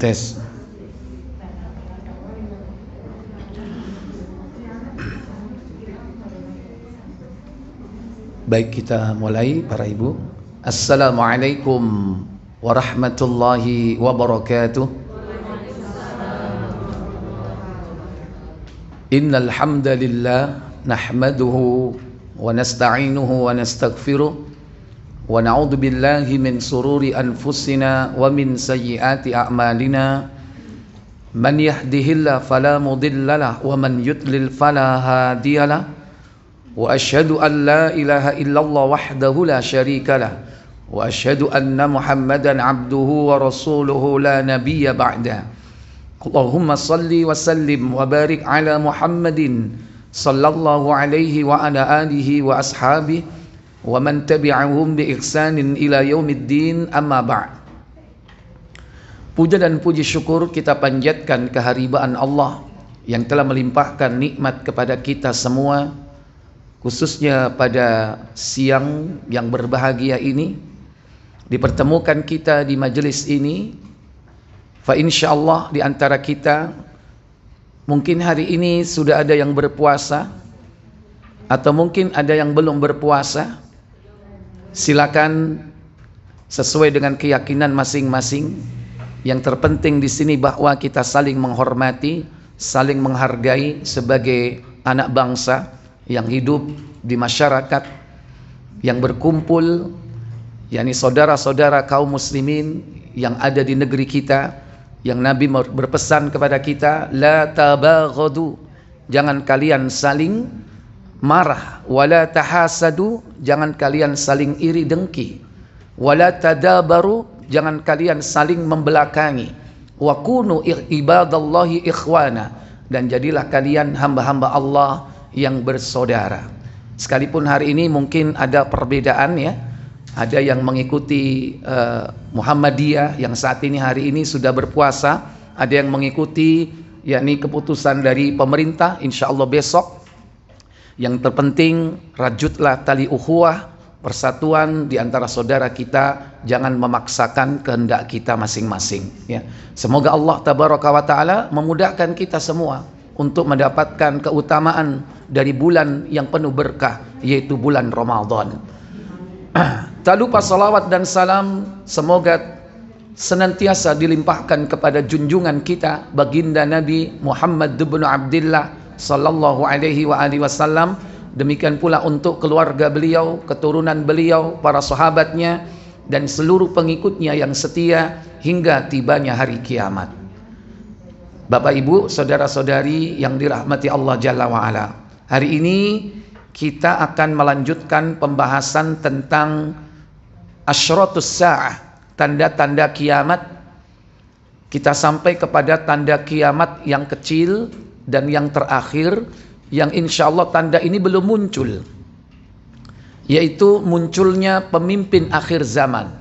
Tes. Baik, kita mulai para ibu. Assalamualaikum warahmatullahi wabarakatuh. Innal hamdalillah nahmaduhu wa nasta'inuhu wa nastaghfiruh wa na'udzu billahi min sururi anfusina wa min sayyiati a'malina. Man yahdihillahu fala mudhillalah wa man yudlil fala hadiyalah. Wa asyhadu an la ilaha illallah wahdahu la syarikalah wa asyhadu anna Muhammadan abduhu wa rasuluhu la nabiyya ba'da. Allahumma salli wa sallim wa barik ala Muhammadin sallallahu alaihi wa ala alihi wa ashabihi wa man tabi'ahum bi ihsanin ila yaumiddin, amma ba'd. Puja dan puji syukur kita panjatkan kehadiran Allah yang telah melimpahkan nikmat kepada kita semua, khususnya pada siang yang berbahagia ini, dipertemukan kita di majelis ini. Fa insyaallah di antara kita mungkin hari ini sudah ada yang berpuasa atau mungkin ada yang belum berpuasa. Silakan sesuai dengan keyakinan masing-masing. Yang terpenting di sini bahwa kita saling menghormati, saling menghargai sebagai anak bangsa yang hidup di masyarakat, yang berkumpul, yakni saudara-saudara kaum muslimin yang ada di negeri kita, yang Nabi berpesan kepada kita, la tabaghadu, jangan kalian saling marah, wala tahasadu, jangan kalian saling iri dengki, wala tadabaru, jangan kalian saling membelakangi, wa kunu ibadallahi ikhwana, dan jadilah kalian hamba-hamba Allah yang bersaudara. Sekalipun hari ini mungkin ada perbedaan ya, ada yang mengikuti Muhammadiyah yang saat ini hari ini sudah berpuasa, ada yang mengikuti yakni keputusan dari pemerintah, insyaallah besok. Yang terpenting rajutlah tali ukhuwah, persatuan di antara saudara kita, jangan memaksakan kehendak kita masing-masing ya. Semoga Allah tabaraka wa taala memudahkan kita semua untuk mendapatkan keutamaan dari bulan yang penuh berkah, yaitu bulan Ramadan. Tak lupa salawat dan salam semoga senantiasa dilimpahkan kepada junjungan kita baginda Nabi Muhammad bin Abdullah sallallahu alaihi wa alihi wasallam. Demikian pula untuk keluarga beliau, keturunan beliau, para sahabatnya, dan seluruh pengikutnya yang setia hingga tibanya hari kiamat. Bapak Ibu, saudara-saudari yang dirahmati Allah Jalla wa'ala, hari ini kita akan melanjutkan pembahasan tentang asyratus sa'ah, tanda-tanda kiamat. Kita sampai kepada tanda kiamat yang kecil dan yang terakhir, yang insya Allah tanda ini belum muncul, yaitu munculnya pemimpin akhir zaman,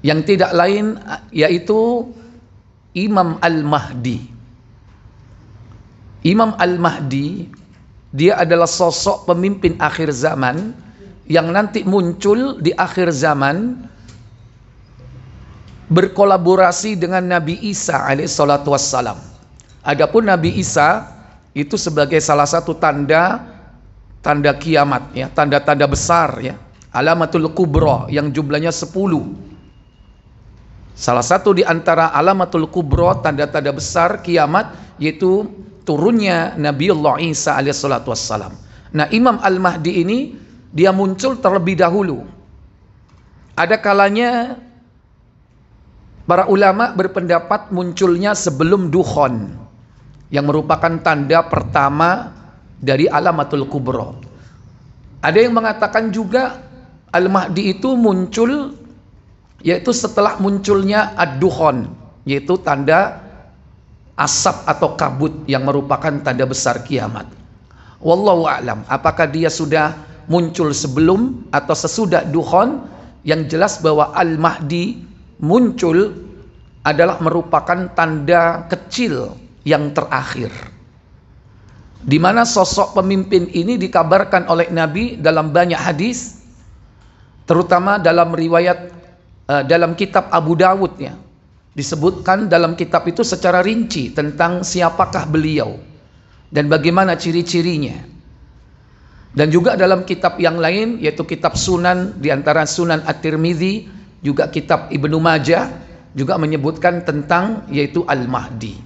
yang tidak lain yaitu Imam Al-Mahdi. Imam Al-Mahdi, dia adalah sosok pemimpin akhir zaman yang nanti muncul di akhir zaman, berkolaborasi dengan Nabi Isa alaihissalatu wassalam. Adapun Nabi Isa itu sebagai salah satu tanda kiamat ya, tanda-tanda besar ya, alamatul kubra yang jumlahnya 10 Salah satu di antara alamatul kubro, tanda-tanda besar kiamat, yaitu turunnya Nabiullah Isa alaihissalatu wassalam. Nah, Imam Al-Mahdi ini dia muncul terlebih dahulu. Ada kalanya para ulama berpendapat munculnya sebelum dukhon, yang merupakan tanda pertama dari alamatul kubro. Ada yang mengatakan juga Al-Mahdi itu muncul yaitu setelah munculnya ad-dukhon, yaitu tanda asap atau kabut yang merupakan tanda besar kiamat. Wallahu a'lam, apakah dia sudah muncul sebelum atau sesudah dukhon? Yang jelas bahwa Al-Mahdi muncul adalah merupakan tanda kecil yang terakhir, di mana sosok pemimpin ini dikabarkan oleh Nabi dalam banyak hadis, terutama dalam riwayat dalam kitab Abu Dawud ya, disebutkan dalam kitab itu secara rinci tentang siapakah beliau dan bagaimana ciri-cirinya. Dan juga dalam kitab yang lain, yaitu kitab Sunan, diantara Sunan At-Tirmidzi, juga kitab Ibnu Majah, juga menyebutkan tentang yaitu Al-Mahdi.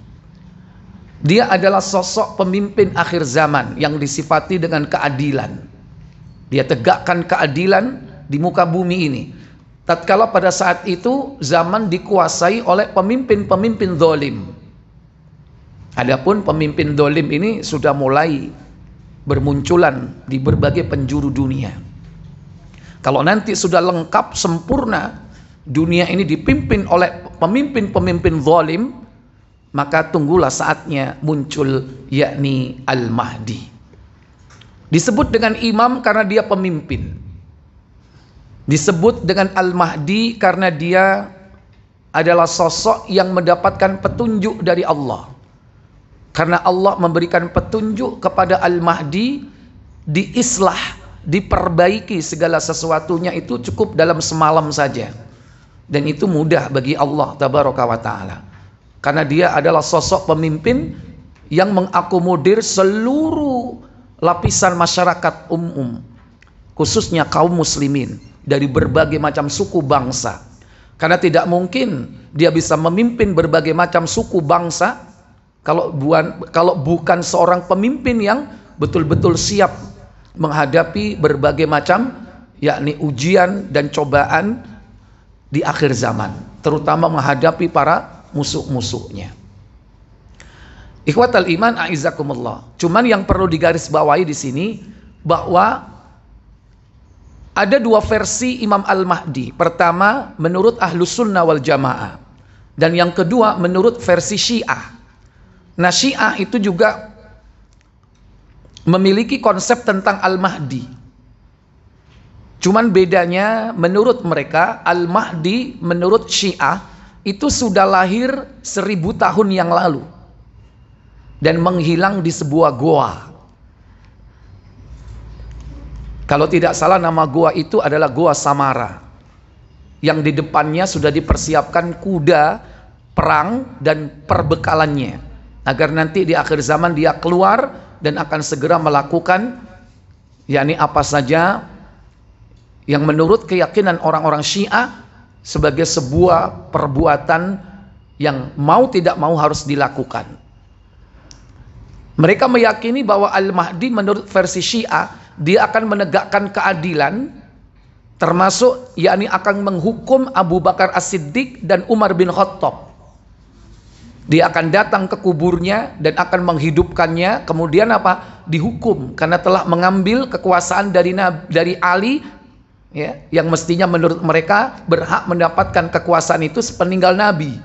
Dia adalah sosok pemimpin akhir zaman yang disifati dengan keadilan. Dia tegakkan keadilan di muka bumi ini. Tatkala pada saat itu zaman dikuasai oleh pemimpin-pemimpin zalim. Adapun pemimpin zalim ini sudah mulai bermunculan di berbagai penjuru dunia. Kalau nanti sudah lengkap sempurna dunia ini dipimpin oleh pemimpin-pemimpin zalim, maka tunggulah saatnya muncul yakni Al-Mahdi. Disebut dengan imam karena dia pemimpin. Disebut dengan Al-Mahdi karena dia adalah sosok yang mendapatkan petunjuk dari Allah. Karena Allah memberikan petunjuk kepada Al-Mahdi, diislah, diperbaiki segala sesuatunya itu cukup dalam semalam saja. Dan itu mudah bagi Allah tabaraka wa ta'ala. Karena dia adalah sosok pemimpin yang mengakomodir seluruh lapisan masyarakat umum, khususnya kaum muslimin dari berbagai macam suku bangsa. Karena tidak mungkin dia bisa memimpin berbagai macam suku bangsa kalau bukan seorang pemimpin yang betul-betul siap menghadapi berbagai macam yakni ujian dan cobaan di akhir zaman, terutama menghadapi para musuh-musuhnya. Ikhwatal iman a'izzakumullah. Cuman yang perlu digarisbawahi di sini bahwa ada dua versi Imam Al-Mahdi. Pertama menurut Ahlus Sunnah wal Jamaah, dan yang kedua menurut versi Syiah. Nah, Syiah itu juga memiliki konsep tentang Al-Mahdi. Cuman bedanya menurut mereka Al-Mahdi menurut Syiah itu sudah lahir 1000 tahun yang lalu dan menghilang di sebuah goa. Kalau tidak salah nama goa itu adalah Goa Samara, yang di depannya sudah dipersiapkan kuda perang dan perbekalannya, agar nanti di akhir zaman dia keluar dan akan segera melakukan yakni apa saja yang menurut keyakinan orang-orang Syiah sebagai sebuah perbuatan yang mau tidak mau harus dilakukan. Mereka meyakini bahwa Al-Mahdi menurut versi Syiah dia akan menegakkan keadilan, termasuk yakni akan menghukum Abu Bakar As-Siddiq dan Umar bin Khattab. Dia akan datang ke kuburnya dan akan menghidupkannya, kemudian apa? Dihukum karena telah mengambil kekuasaan dari Ali ya, yang mestinya menurut mereka berhak mendapatkan kekuasaan itu sepeninggal Nabi.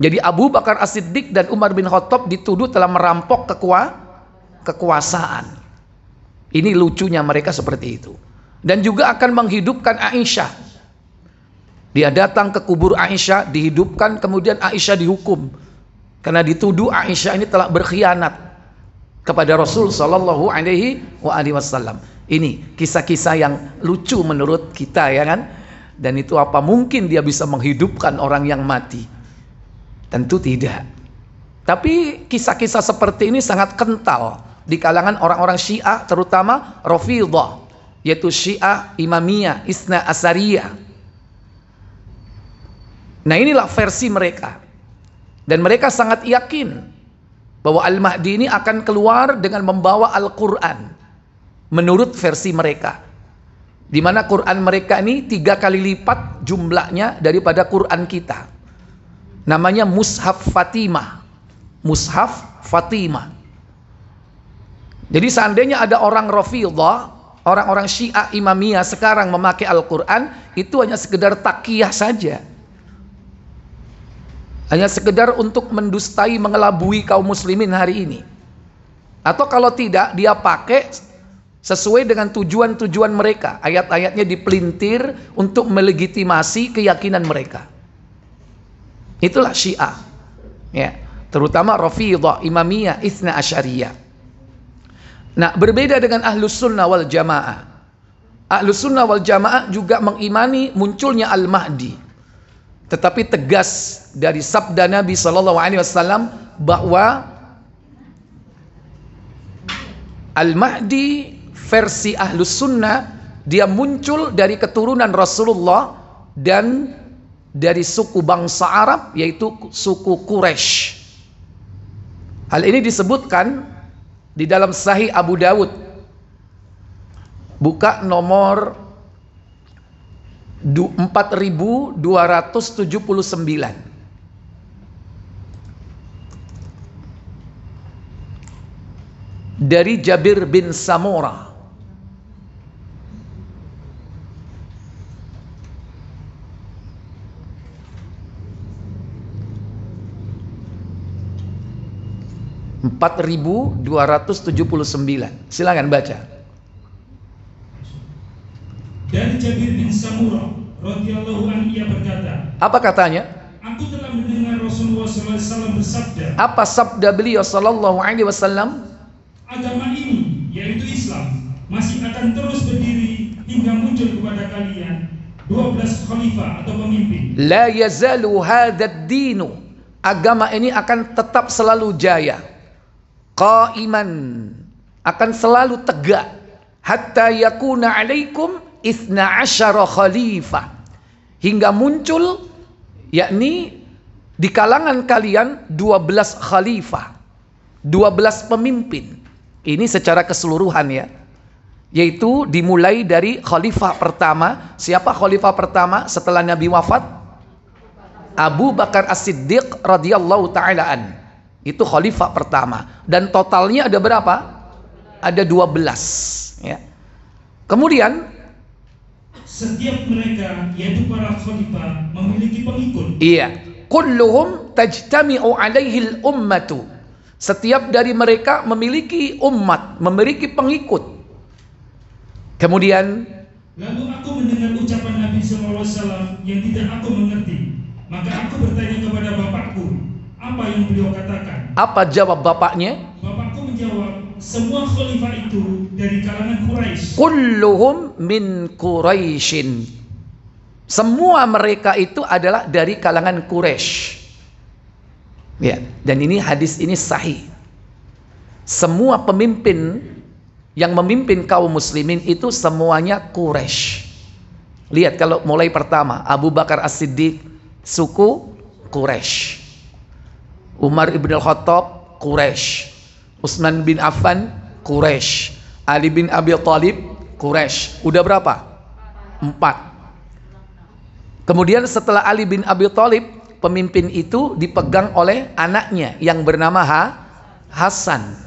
Jadi Abu Bakar As-Siddiq dan Umar bin Khattab dituduh telah merampok kekuasaan. Ini lucunya mereka seperti itu. Dan juga akan menghidupkan Aisyah. Dia datang ke kubur Aisyah, dihidupkan, kemudian Aisyah dihukum karena dituduh Aisyah ini telah berkhianat kepada Rasul Shallallahu Alaihi Wasallam. Ini kisah-kisah yang lucu menurut kita, ya kan? Dan itu apa mungkin dia bisa menghidupkan orang yang mati? Tentu tidak. Tapi kisah-kisah seperti ini sangat kental di kalangan orang-orang Syiah, terutama Rafidhah, yaitu Syiah Imamiyah Isna Asariyah. Nah, inilah versi mereka. Dan mereka sangat yakin bahwa Al-Mahdi ini akan keluar dengan membawa Al-Quran menurut versi mereka, di mana Quran mereka ini 3 kali lipat jumlahnya daripada Quran kita. Namanya Mushaf Fatimah. Mushaf Fatimah. Jadi seandainya ada orang Rafidhah, orang-orang Syiah Imamiyah sekarang memakai Al-Quran, itu hanya sekedar takiyah saja. Hanya sekedar untuk mendustai, mengelabui kaum muslimin hari ini. Atau kalau tidak, dia pakai sesuai dengan tujuan-tujuan mereka. Ayat-ayatnya dipelintir untuk melegitimasi keyakinan mereka. Itulah Syiah. Ya, terutama Rafidhah, Imamiyah, Itsna Asyariyah. Nah, berbeda dengan Ahlus Sunnah wal Jamaah. Ahlus Sunnah wal Jamaah juga mengimani munculnya Al-Mahdi. Tetapi tegas dari sabda Nabi SAW bahwa Al-Mahdi versi Ahlus Sunnah, dia muncul dari keturunan Rasulullah dan dari suku bangsa Arab, yaitu suku Quraisy. Hal ini disebutkan di dalam Sahih Abu Dawud. Buka nomor 4279 dari Jabir bin Samurah. Silakan baca. Dari Jabir bin Samurah radhiyallahu anhu, ia berkata, apa katanya? Aku telah mendengar Rasulullah SAW bersabda. Apa sabda beliau sallallahu alaihi wasallam? Agama ini, yaitu Islam, masih akan terus berdiri hingga muncul kepada kalian 12 khalifah atau pemimpin. La yazalu hadzal dinu, agama ini akan tetap selalu jaya. Qaiman, akan selalu tegak. Hatta yakuna alaikum 12 khalifah, hingga muncul yakni di kalangan kalian 12 khalifah, 12 pemimpin. Ini secara keseluruhan ya, yaitu dimulai dari khalifah pertama. Siapa khalifah pertama setelah Nabi wafat? Abu Bakar As-Siddiq radhiyallahu ta'ala an. Itu khalifah pertama, dan totalnya ada berapa? Ada 12 ya. Kemudian setiap mereka, yaitu para khalifah, memiliki pengikut. Iya, kulluhum tajtami'u alaihil ummatu. Setiap dari mereka memiliki umat, memiliki pengikut. Kemudian, lalu aku mendengar ucapan Nabi SAW yang tidak aku mengerti. Maka aku bertanya kepada bapakku, apa yang beliau katakan? Apa jawab bapaknya? Bapakku menjawab, semua khalifah itu dari kalangan Quraisy. Kulluhum min Quraisyin. Semua mereka itu adalah dari kalangan Quraisy. Ya, dan ini hadis ini sahih. Semua pemimpin yang memimpin kaum muslimin itu semuanya Quraisy. Lihat kalau mulai pertama Abu Bakar As-Siddiq suku Quraisy. Umar ibn al-Khattab Quraisy. Utsman bin Affan Quraisy. Ali bin Abi Thalib Quraisy. Udah berapa? 4. Kemudian setelah Ali bin Abi Thalib, pemimpin itu dipegang oleh anaknya yang bernama Hasan.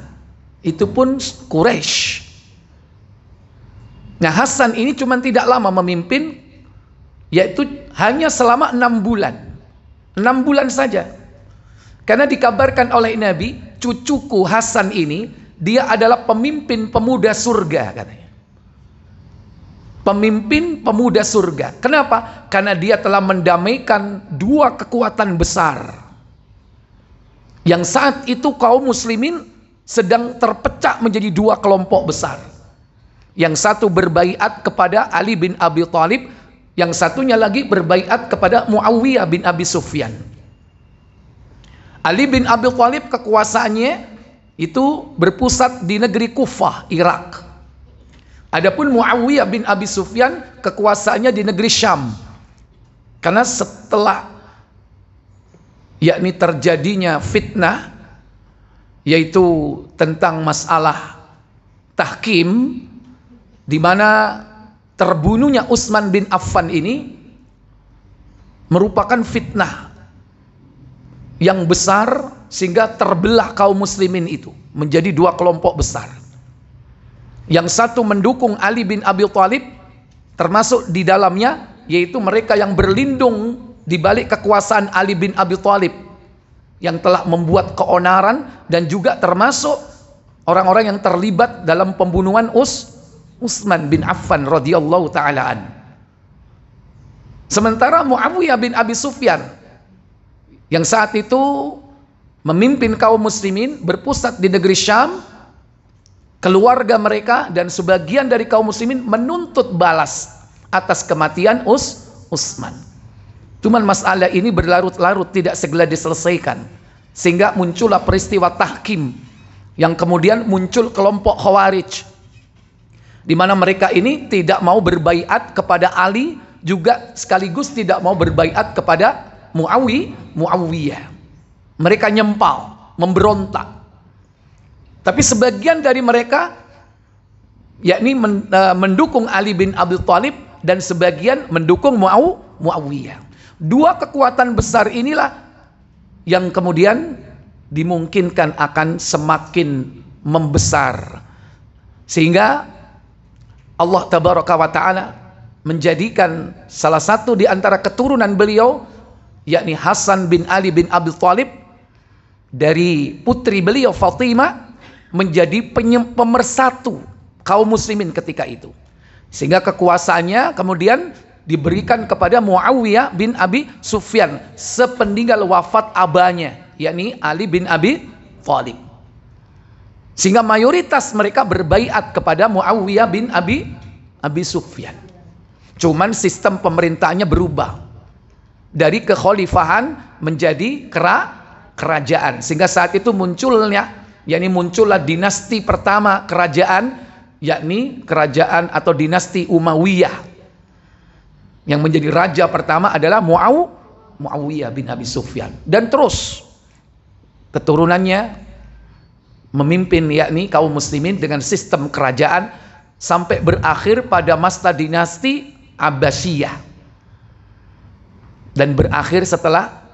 Itu pun Quraisy. Nah, Hasan ini cuma tidak lama memimpin, yaitu hanya selama 6 bulan. 6 bulan saja. Karena dikabarkan oleh Nabi, cucuku Hasan ini, dia adalah pemimpin pemuda surga katanya. Pemimpin pemuda surga. Kenapa? Karena dia telah mendamaikan 2 kekuatan besar. Yang saat itu kaum muslimin sedang terpecah menjadi 2 kelompok besar. Yang satu berbaiat kepada Ali bin Abi Thalib, yang satunya lagi berbaiat kepada Muawiyah bin Abi Sufyan. Ali bin Abi Thalib kekuasaannya itu berpusat di negeri Kufah, Irak. Adapun Muawiyah bin Abi Sufyan kekuasaannya di negeri Syam. Karena setelah yakni terjadinya fitnah, yaitu tentang masalah tahkim, di mana terbunuhnya Utsman bin Affan ini merupakan fitnah yang besar, sehingga terbelah kaum muslimin itu menjadi dua kelompok besar. Yang satu mendukung Ali bin Abi Thalib, termasuk di dalamnya yaitu mereka yang berlindung di balik kekuasaan Ali bin Abi Thalib yang telah membuat keonaran, dan juga termasuk orang-orang yang terlibat dalam pembunuhan Utsman bin Affan radhiyallahu taala an. Sementara Muawiyah bin Abi Sufyan yang saat itu memimpin kaum muslimin berpusat di negeri Syam, keluarga mereka dan sebagian dari kaum muslimin menuntut balas atas kematian Utsman. Cuman masalah ini berlarut-larut tidak segera diselesaikan, sehingga muncullah peristiwa tahkim, yang kemudian muncul kelompok Khawarij, di mana mereka ini tidak mau berbaiat kepada Ali, juga sekaligus tidak mau berbaiat kepada Muawiyah. Mereka nyempal, memberontak. Tapi sebagian dari mereka yakni mendukung Ali bin Abi Thalib, dan sebagian mendukung Muawiyah. Dua kekuatan besar inilah yang kemudian dimungkinkan akan semakin membesar, sehingga Allah tabaraka wa ta'ala menjadikan salah satu di antara keturunan beliau, yakni Hasan bin Ali bin Abi Thalib, dari putri beliau Fatimah, menjadi pemersatu kaum muslimin ketika itu, sehingga kekuasaannya kemudian diberikan kepada Muawiyah bin Abi Sufyan sepeninggal wafat abahnya, yakni Ali bin Abi Thalib, sehingga mayoritas mereka berbaiat kepada Muawiyah bin Abi Sufyan. Cuman sistem pemerintahnya berubah dari kekhalifahan menjadi kerajaan, sehingga saat itu muncullah dinasti pertama kerajaan, yakni kerajaan atau dinasti Umayyah. Yang menjadi raja pertama adalah Muawiyah bin Abi Sufyan, dan terus keturunannya memimpin yakni kaum muslimin dengan sistem kerajaan sampai berakhir pada masa dinasti Abbasiyah, dan berakhir setelah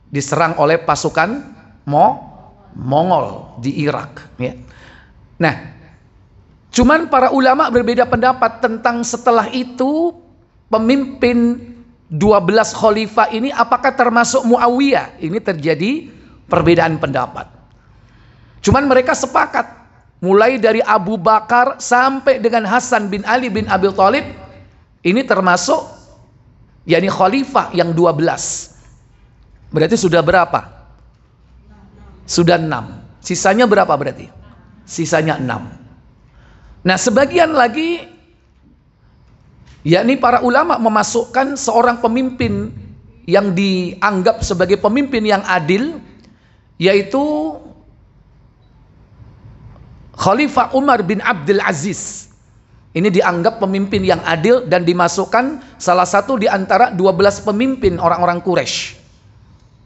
diserang oleh pasukan Mongol di Irak, ya. Nah, cuman para ulama berbeda pendapat tentang setelah itu pemimpin 12 khalifah ini apakah termasuk Muawiyah. Ini terjadi perbedaan pendapat. Cuman mereka sepakat, mulai dari Abu Bakar sampai dengan Hasan bin Ali bin Abi Thalib, ini termasuk yakni khalifah yang 12. Berarti sudah berapa? Sudah 6. Sisanya berapa berarti? Sisanya 6. Nah, sebagian lagi yakni para ulama memasukkan seorang pemimpin yang dianggap sebagai pemimpin yang adil, yaitu Khalifah Umar bin Abdul Aziz. Ini dianggap pemimpin yang adil dan dimasukkan salah satu di antara 12 pemimpin orang-orang Quraisy.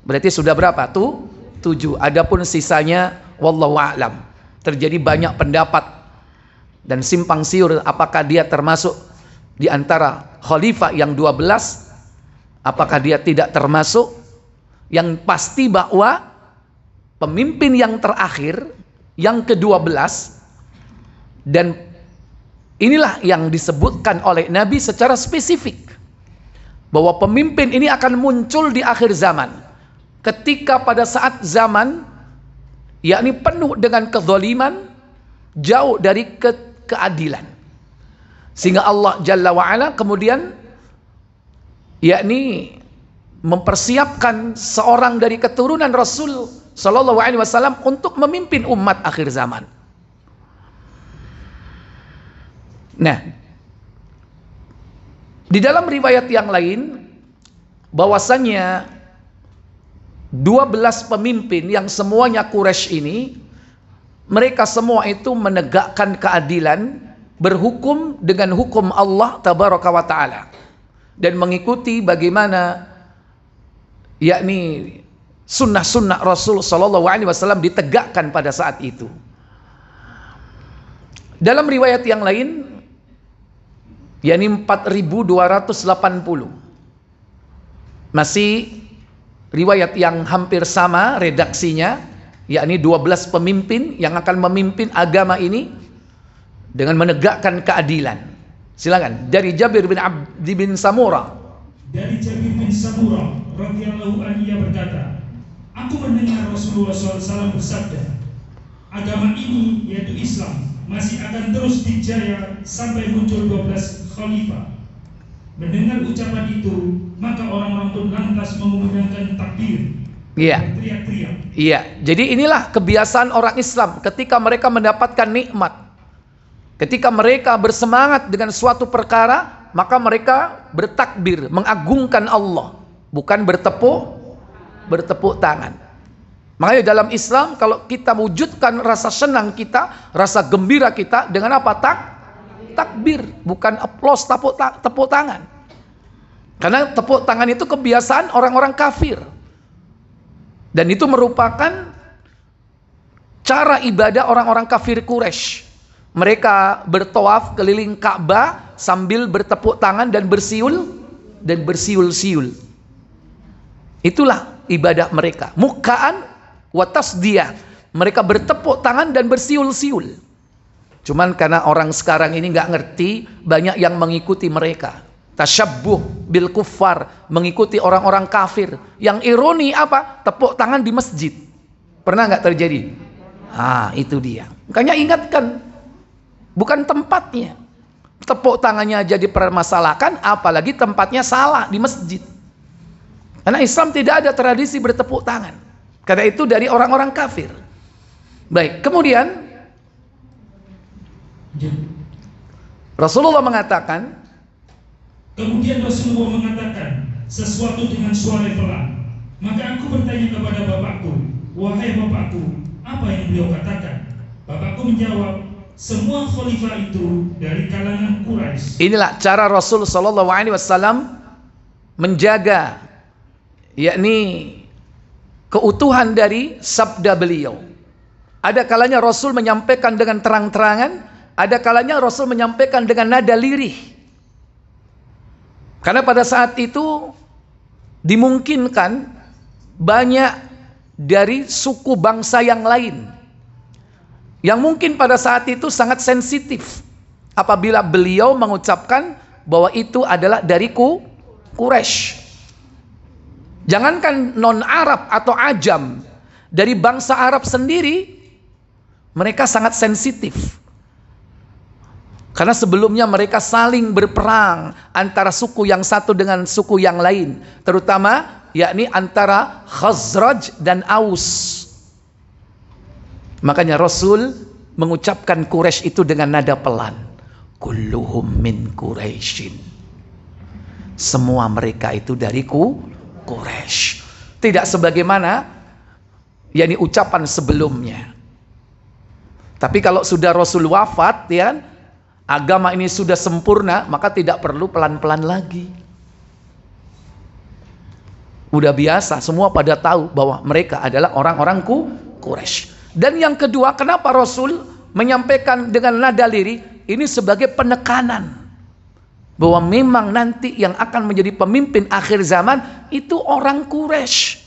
Berarti sudah berapa? 7. Adapun sisanya wallahu a'lam. Terjadi banyak pendapat dan simpang siur apakah dia termasuk di antara khalifah yang 12, apakah dia tidak termasuk. Yang pasti bahwa pemimpin yang terakhir, yang ke-12, dan inilah yang disebutkan oleh Nabi secara spesifik, bahwa pemimpin ini akan muncul di akhir zaman, ketika pada saat zaman yakni penuh dengan kezaliman, jauh dari keadilan, sehingga Allah Jalla wa'ala kemudian yakni mempersiapkan seorang dari keturunan Rasul Sallallahu Alaihi Wasallam untuk memimpin umat akhir zaman. Nah, di dalam riwayat yang lain bahwasannya 12 pemimpin yang semuanya Quraisy ini, mereka semua itu menegakkan keadilan, berhukum dengan hukum Allah Tabaraka wa Ta'ala, dan mengikuti bagaimana yakni sunnah-sunnah Rasul Shallallahu Alaihi Wasallam ditegakkan pada saat itu. Dalam riwayat yang lain, yakni 4280, masih riwayat yang hampir sama redaksinya, yakni 12 pemimpin yang akan memimpin agama ini dengan menegakkan keadilan. Silakan dari Jabir bin Abdi bin Samurah. Dari Jabir bin Samurah radhiyallahu anhu, ia berkata, aku mendengar Rasulullah SAW bersabda, agama ini yaitu Islam masih akan terus dijaya sampai muncul 12 khalifah. Mendengar ucapan itu, maka orang-orang pun lantas mengumandangkan takbir. Iya. Teriak-teriak. Iya. Jadi inilah kebiasaan orang Islam ketika mereka mendapatkan nikmat. Ketika mereka bersemangat dengan suatu perkara, maka mereka bertakbir, mengagungkan Allah, bukan bertepuk tangan. Makanya dalam Islam kalau kita wujudkan rasa senang kita, rasa gembira kita dengan apa? Takbir, bukan applause, tepuk tangan. Karena tepuk tangan itu kebiasaan orang-orang kafir. Dan itu merupakan cara ibadah orang-orang kafir Quraisy. Mereka bertawaf keliling Ka'bah sambil bertepuk tangan dan bersiul-siul. Itulah ibadah mereka. Mukkaan wa tasdiyah. Mereka bertepuk tangan dan bersiul-siul. Cuman karena orang sekarang ini nggak ngerti, banyak yang mengikuti mereka. Tasyabbuh bil kuffar, mengikuti orang-orang kafir. Yang ironi apa? Tepuk tangan di masjid. Pernah nggak terjadi? Itu dia. Makanya ingatkan, bukan tempatnya. Tepuk tangannya aja dipermasalahkan, apalagi tempatnya salah di masjid. Karena Islam tidak ada tradisi bertepuk tangan. Karena itu dari orang-orang kafir. Baik, kemudian Rasulullah mengatakan, sesuatu dengan suara pelan. Maka aku bertanya kepada bapakku, wahai bapakku, apa yang beliau katakan? Bapakku menjawab, semua khalifah itu dari kalangan Quraisy. Inilah cara Rasul Shallallahu Alaihi Wasallam menjaga, yakni keutuhan dari sabda beliau. Ada kalanya Rasul menyampaikan dengan terang-terangan, ada kalanya Rasul menyampaikan dengan nada lirih. Karena pada saat itu dimungkinkan banyak dari suku bangsa yang lain yang mungkin pada saat itu sangat sensitif apabila beliau mengucapkan bahwa itu adalah dari Quraisy. Jangankan non-Arab atau Ajam, dari bangsa Arab sendiri mereka sangat sensitif. Karena sebelumnya mereka saling berperang antara suku yang satu dengan suku yang lain, terutama yakni antara Khazraj dan Aus. Makanya Rasul mengucapkan Quraisy itu dengan nada pelan. Kulluhum min Quraisyin. Semua mereka itu dari Quraisy. Tidak sebagaimana yakni ucapan sebelumnya. Tapi kalau sudah Rasul wafat, ya, agama ini sudah sempurna, maka tidak perlu pelan-pelan lagi. Udah biasa, semua pada tahu bahwa mereka adalah orang-orang Quraisy. Dan yang kedua, kenapa Rasul menyampaikan dengan nada lirih? Ini sebagai penekanan bahwa memang nanti yang akan menjadi pemimpin akhir zaman itu orang Quraisy.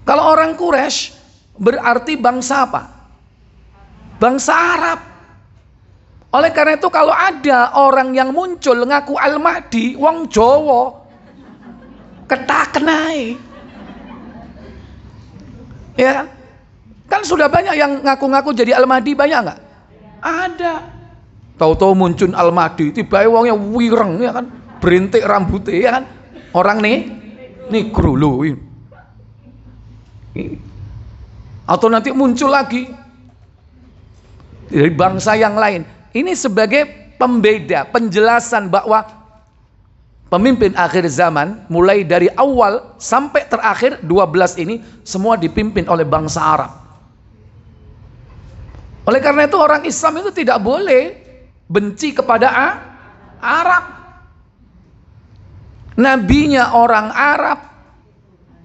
Kalau orang Quraisy berarti bangsa apa? Bangsa Arab. Oleh karena itu kalau ada orang yang muncul ngaku Al-Mahdi, wong Jawa, ketakenai. Ya, kan sudah banyak yang ngaku-ngaku jadi Al-Mahdi, banyak nggak? Ada. Tahu-tahu muncul Al-Mahdi, tiba-tiba wongnya wireng, ya kan, berintik rambutnya, ya kan, orang nih krulu. Atau nanti muncul lagi dari bangsa yang lain. Ini sebagai pembeda, penjelasan bahwa pemimpin akhir zaman mulai dari awal sampai terakhir 12 ini semua dipimpin oleh bangsa Arab. Oleh karena itu orang Islam itu tidak boleh benci kepada Arab. Nabinya orang Arab,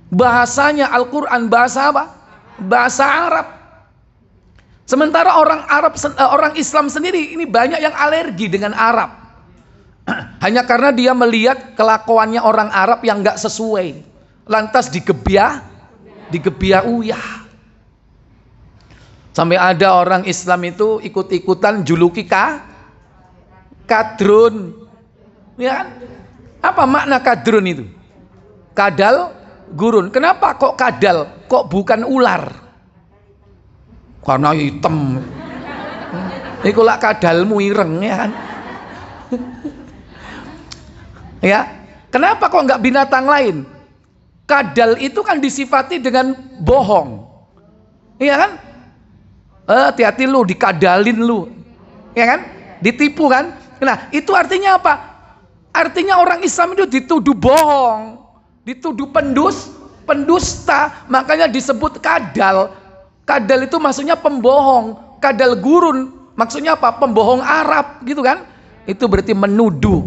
Bahasanya Al-Quran bahasa apa? Bahasa Arab. Sementara orang Islam sendiri ini banyak yang alergi dengan Arab. Hanya karena dia melihat kelakuannya orang Arab yang nggak sesuai, lantas digebiah uyah. Sampai ada orang Islam itu ikut-ikutan juluki kadrun, ya kan? Apa makna kadrun itu? Kadal gurun. Kenapa kok kadal? Kok bukan ular? Karena hitam. Iku lak kadalmu ireng, ya kan? Ya, kenapa kok nggak binatang lain? Kadal itu kan disifati dengan bohong, iya kan? Hati-hati lu, dikadalin lu, ya kan? Ditipu kan? Nah, itu artinya apa? Artinya orang Islam itu dituduh bohong, dituduh pendusta, makanya disebut kadal. Kadal itu maksudnya pembohong, kadal gurun maksudnya apa? Pembohong Arab, gitu kan? Itu berarti menuduh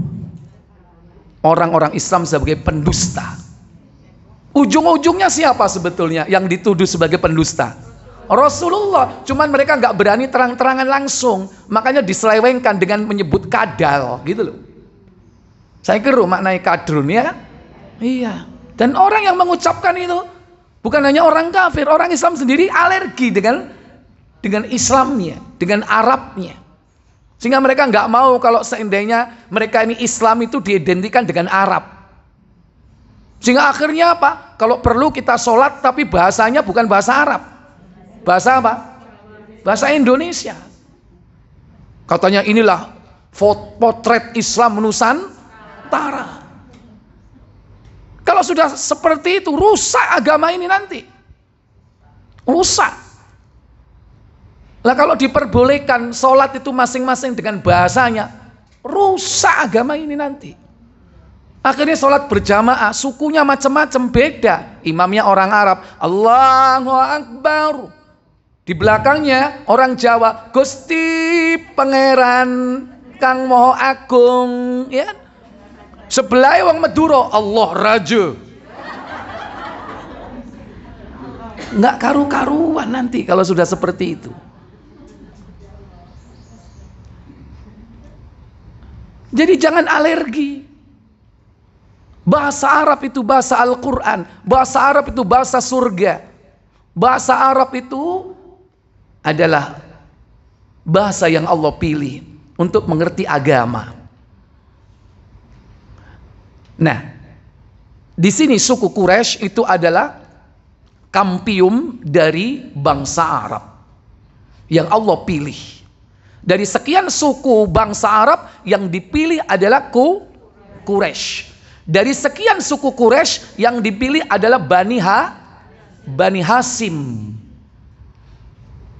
orang-orang Islam sebagai pendusta. Ujung-ujungnya siapa sebetulnya yang dituduh sebagai pendusta? Rasulullah. Cuman mereka nggak berani terang-terangan langsung, makanya diselewengkan dengan menyebut kadal, gitu loh. Saya kira maknai kadrun, ya? Iya. Dan orang yang mengucapkan itu bukan hanya orang kafir, orang Islam sendiri alergi dengan Islamnya, dengan Arabnya. Sehingga mereka nggak mau kalau seandainya mereka ini Islam itu diidentikan dengan Arab. Sehingga akhirnya apa? Kalau perlu kita sholat tapi bahasanya bukan bahasa Arab. Bahasa apa? Bahasa Indonesia. Katanya inilah potret Islam Nusantara. Kalau sudah seperti itu, rusak agama ini nanti. Rusak. Lah kalau diperbolehkan sholat itu masing-masing dengan bahasanya, rusak agama ini nanti. Akhirnya sholat berjamaah, sukunya macam-macam beda. Imamnya orang Arab, Allahu Akbar. Di belakangnya orang Jawa, Gusti Pangeran Kang Moho Agung, ya. Sebelah wong Madura, Allah Raja. Nggak karu-karuan nanti kalau sudah seperti itu. Jadi jangan alergi. Bahasa Arab itu bahasa Al-Quran. Bahasa Arab itu bahasa surga. Bahasa Arab itu adalah bahasa yang Allah pilih untuk mengerti agama. Nah, di sini suku Quraisy itu adalah kampium dari bangsa Arab yang Allah pilih. Dari sekian suku bangsa Arab yang dipilih adalah Quraisy. Dari sekian suku Quraisy yang dipilih adalah Bani Hasim.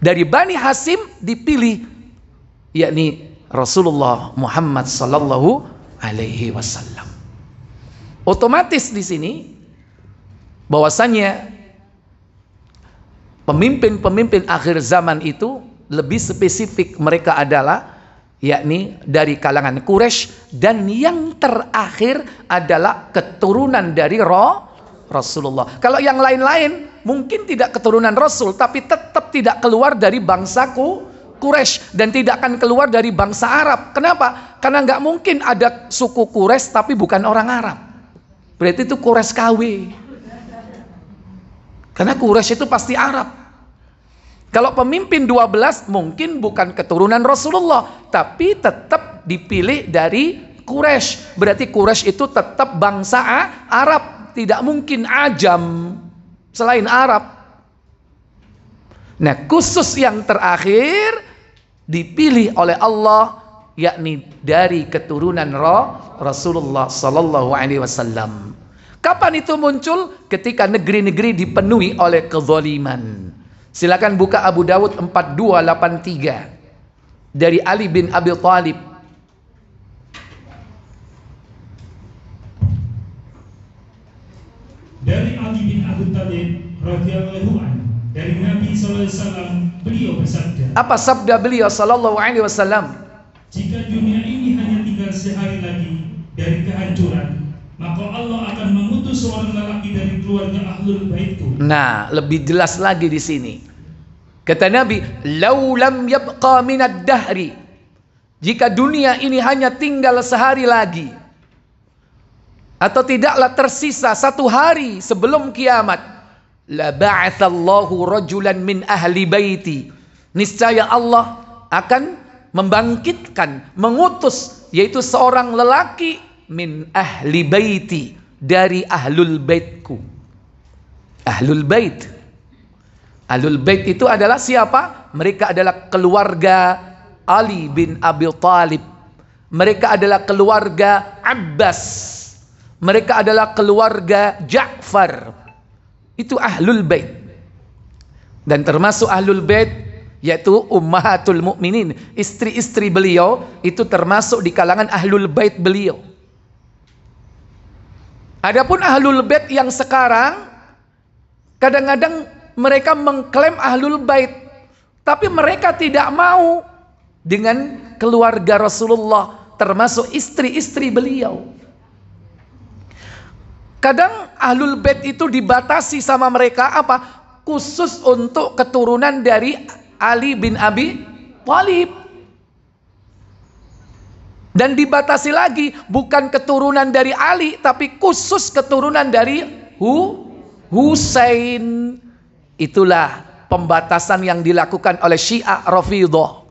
Dari Bani Hasim dipilih yakni Rasulullah Muhammad sallallahu alaihi wasallam. Otomatis di sini bahwasanya pemimpin-pemimpin akhir zaman itu lebih spesifik, mereka adalah yakni dari kalangan Quraisy, dan yang terakhir adalah keturunan dari Rasulullah. Kalau yang lain-lain mungkin tidak keturunan Rasul, tapi tetap tidak keluar dari bangsa Quraisy dan tidak akan keluar dari bangsa Arab. Kenapa? Karena nggak mungkin ada suku Quraisy tapi bukan orang Arab. Berarti itu Quraisy KW. Karena Quraisy itu pasti Arab. Kalau pemimpin 12 mungkin bukan keturunan Rasulullah, tapi tetap dipilih dari Quraisy. Berarti Quraisy itu tetap bangsa Arab, tidak mungkin ajam selain Arab. Nah, khusus yang terakhir dipilih oleh Allah, yakni dari keturunan Rasulullah sallallahu alaihi wasallam. Kapan itu muncul? Ketika negeri-negeri dipenuhi oleh kezaliman. Silakan buka Abu Dawud 4283 dari Ali bin Abi Thalib. Dari Ali bin Abi Thalib radhiyallahu anhu, dari Nabi sallallahu alaihi wasallam, beliau bersabda. Apa sabda beliau sallallahu alaihi wasallam? Jika dunia ini hanya tinggal sehari lagi dari kehancuran, maka Allah akan mengutus untuk seorang lelaki dari keluarga Ahlul Baitku. Nah, lebih jelas lagi di sini. Kata Nabi, "Lau lam yabqa minad dahri." Jika dunia ini hanya tinggal sehari lagi, atau tidaklah tersisa satu hari sebelum kiamat, la ba'atsallahu rajulan min ahli baiti. Niscaya Allah akan membangkitkan, mengutus, yaitu seorang lelaki min ahli baiti, dari ahlul baitku. Ahlul bait. Ahlul bait itu adalah siapa? Mereka adalah keluarga Ali bin Abi Thalib. Mereka adalah keluarga Abbas. Mereka adalah keluarga Ja'far. Itu ahlul bait. Dan termasuk ahlul bait yaitu ummahatul mukminin, istri-istri beliau itu termasuk di kalangan ahlul bait beliau. Adapun ahlul bait yang sekarang, kadang-kadang mereka mengklaim ahlul bait, tapi mereka tidak mau dengan keluarga Rasulullah, termasuk istri-istri beliau. Kadang ahlul bait itu dibatasi sama mereka apa? Khusus untuk keturunan dari Ali bin Abi Thalib. Dan dibatasi lagi, bukan keturunan dari Ali, tapi khusus keturunan dari Husain. Itulah pembatasan yang dilakukan oleh Syiah Rafidhah,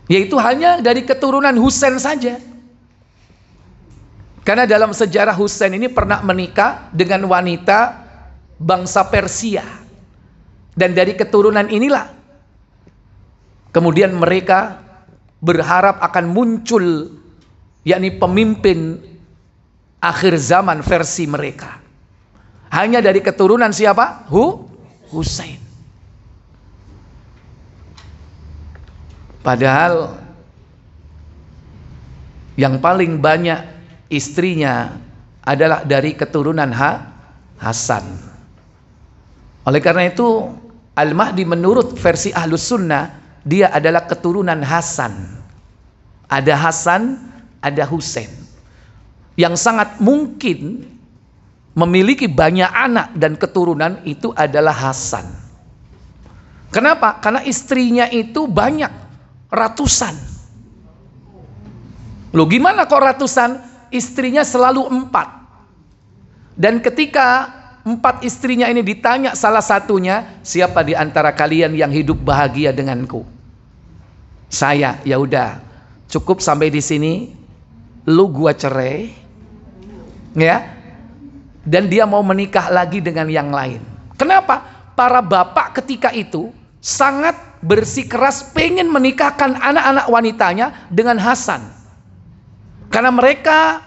yaitu hanya dari keturunan Husain saja. Karena dalam sejarah Husain ini pernah menikah dengan wanita bangsa Persia. Dan dari keturunan inilah kemudian mereka berharap akan muncul, yakni pemimpin akhir zaman versi mereka. Hanya dari keturunan siapa? Husain. Padahal yang paling banyak istrinya adalah dari keturunan Hasan. Oleh karena itu Al-Mahdi menurut versi Ahlus Sunnah, dia adalah keturunan Hasan. Ada Hasan, ada Husain. Yang sangat mungkin memiliki banyak anak dan keturunan itu adalah Hasan. Kenapa? Karena istrinya itu banyak, ratusan. Loh, gimana kok ratusan? Istrinya selalu 4. Dan ketika 4 istrinya ini ditanya salah satunya, siapa di antara kalian yang hidup bahagia denganku? Saya. Ya udah, cukup sampai di sini. Lu gua cerai, ya. Dan dia mau menikah lagi dengan yang lain. Kenapa? Para bapak ketika itu sangat bersikeras pengen menikahkan anak-anak wanitanya dengan Hasan, karena mereka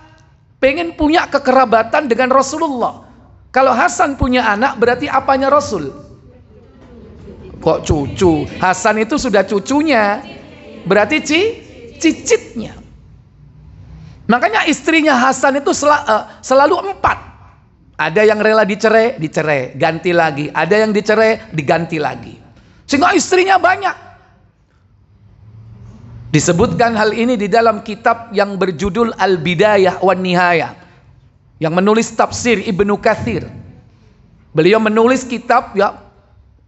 pengen punya kekerabatan dengan Rasulullah. Kalau Hasan punya anak, berarti apanya Rasul? Kok cucu? Hasan itu sudah cucunya, berarti cicitnya. Makanya istrinya Hasan itu selalu 4. Ada yang rela dicerai, ganti lagi. Ada yang dicerai, diganti lagi. Sehingga istrinya banyak. Disebutkan hal ini di dalam kitab yang berjudul Al-Bidayah wan Nihayah, yang menulis tafsir Ibnu Katsir. Beliau menulis kitab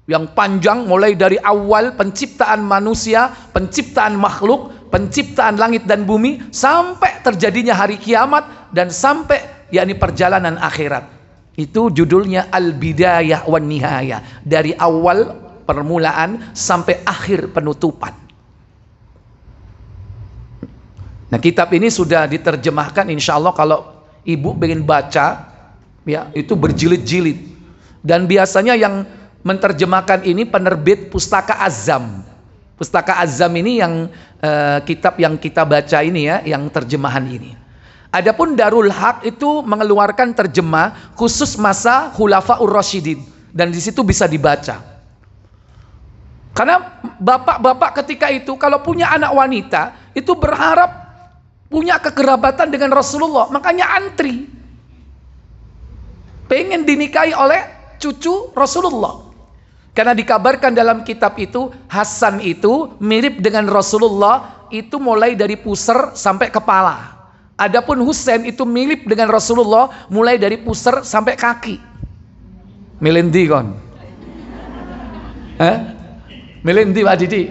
yang panjang, mulai dari awal penciptaan manusia, penciptaan makhluk, penciptaan langit dan bumi, sampai terjadinya hari kiamat, dan sampai yakni perjalanan akhirat. Itu judulnya Al-Bidayah wan Nihayah, dari awal permulaan sampai akhir penutupan. Nah, kitab ini sudah diterjemahkan, insya Allah kalau ibu pengen baca, ya, itu berjilid-jilid. Dan biasanya yang menerjemahkan ini penerbit Pustaka Azam. Pustaka Azam ini yang kitab yang kita baca ini, ya, yang terjemahan ini. Adapun Darul Haq itu mengeluarkan terjemah khusus masa Khulafaur Rasyidin, dan di situ bisa dibaca. Karena bapak-bapak ketika itu kalau punya anak wanita itu berharap punya kekerabatan dengan Rasulullah, makanya antri, pengen dinikahi oleh cucu Rasulullah. Karena dikabarkan dalam kitab itu, Hasan itu mirip dengan Rasulullah itu mulai dari pusar sampai kepala. Adapun Husain itu mirip dengan Rasulullah mulai dari pusar sampai kaki. Melendi kon. Melendi Pak Didi.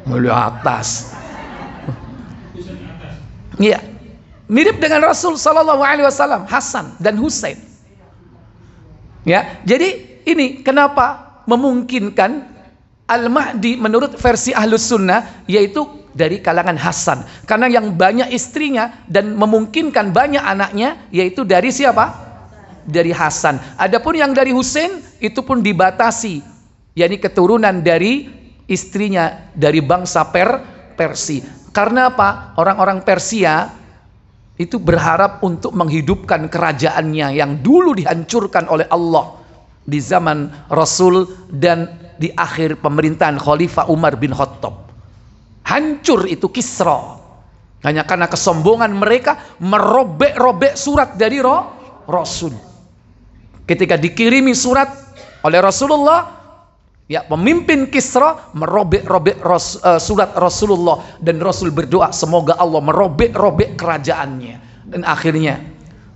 Mulai atas. Iya. Mirip dengan Rasul sallallahu alaihi wasallam, Hasan dan Husain. Ya, jadi ini kenapa memungkinkan Al-Mahdi menurut versi Ahlus Sunnah yaitu dari kalangan Hasan, karena yang banyak istrinya dan memungkinkan banyak anaknya yaitu dari siapa? Dari Hasan. Adapun yang dari Husain itu pun dibatasi, yakni keturunan dari istrinya dari bangsa Persia. Karena apa? Orang-orang Persia itu berharap untuk menghidupkan kerajaannya yang dulu dihancurkan oleh Allah di zaman Rasul dan di akhir pemerintahan Khalifah Umar bin Khattab. Hancur itu Kisra hanya karena kesombongan mereka merobek-robek surat dari Rasul. Ketika dikirimi surat oleh Rasulullah, ya pemimpin Kisra merobek-robek surat Rasulullah, dan Rasul berdoa semoga Allah merobek-robek kerajaannya, dan akhirnya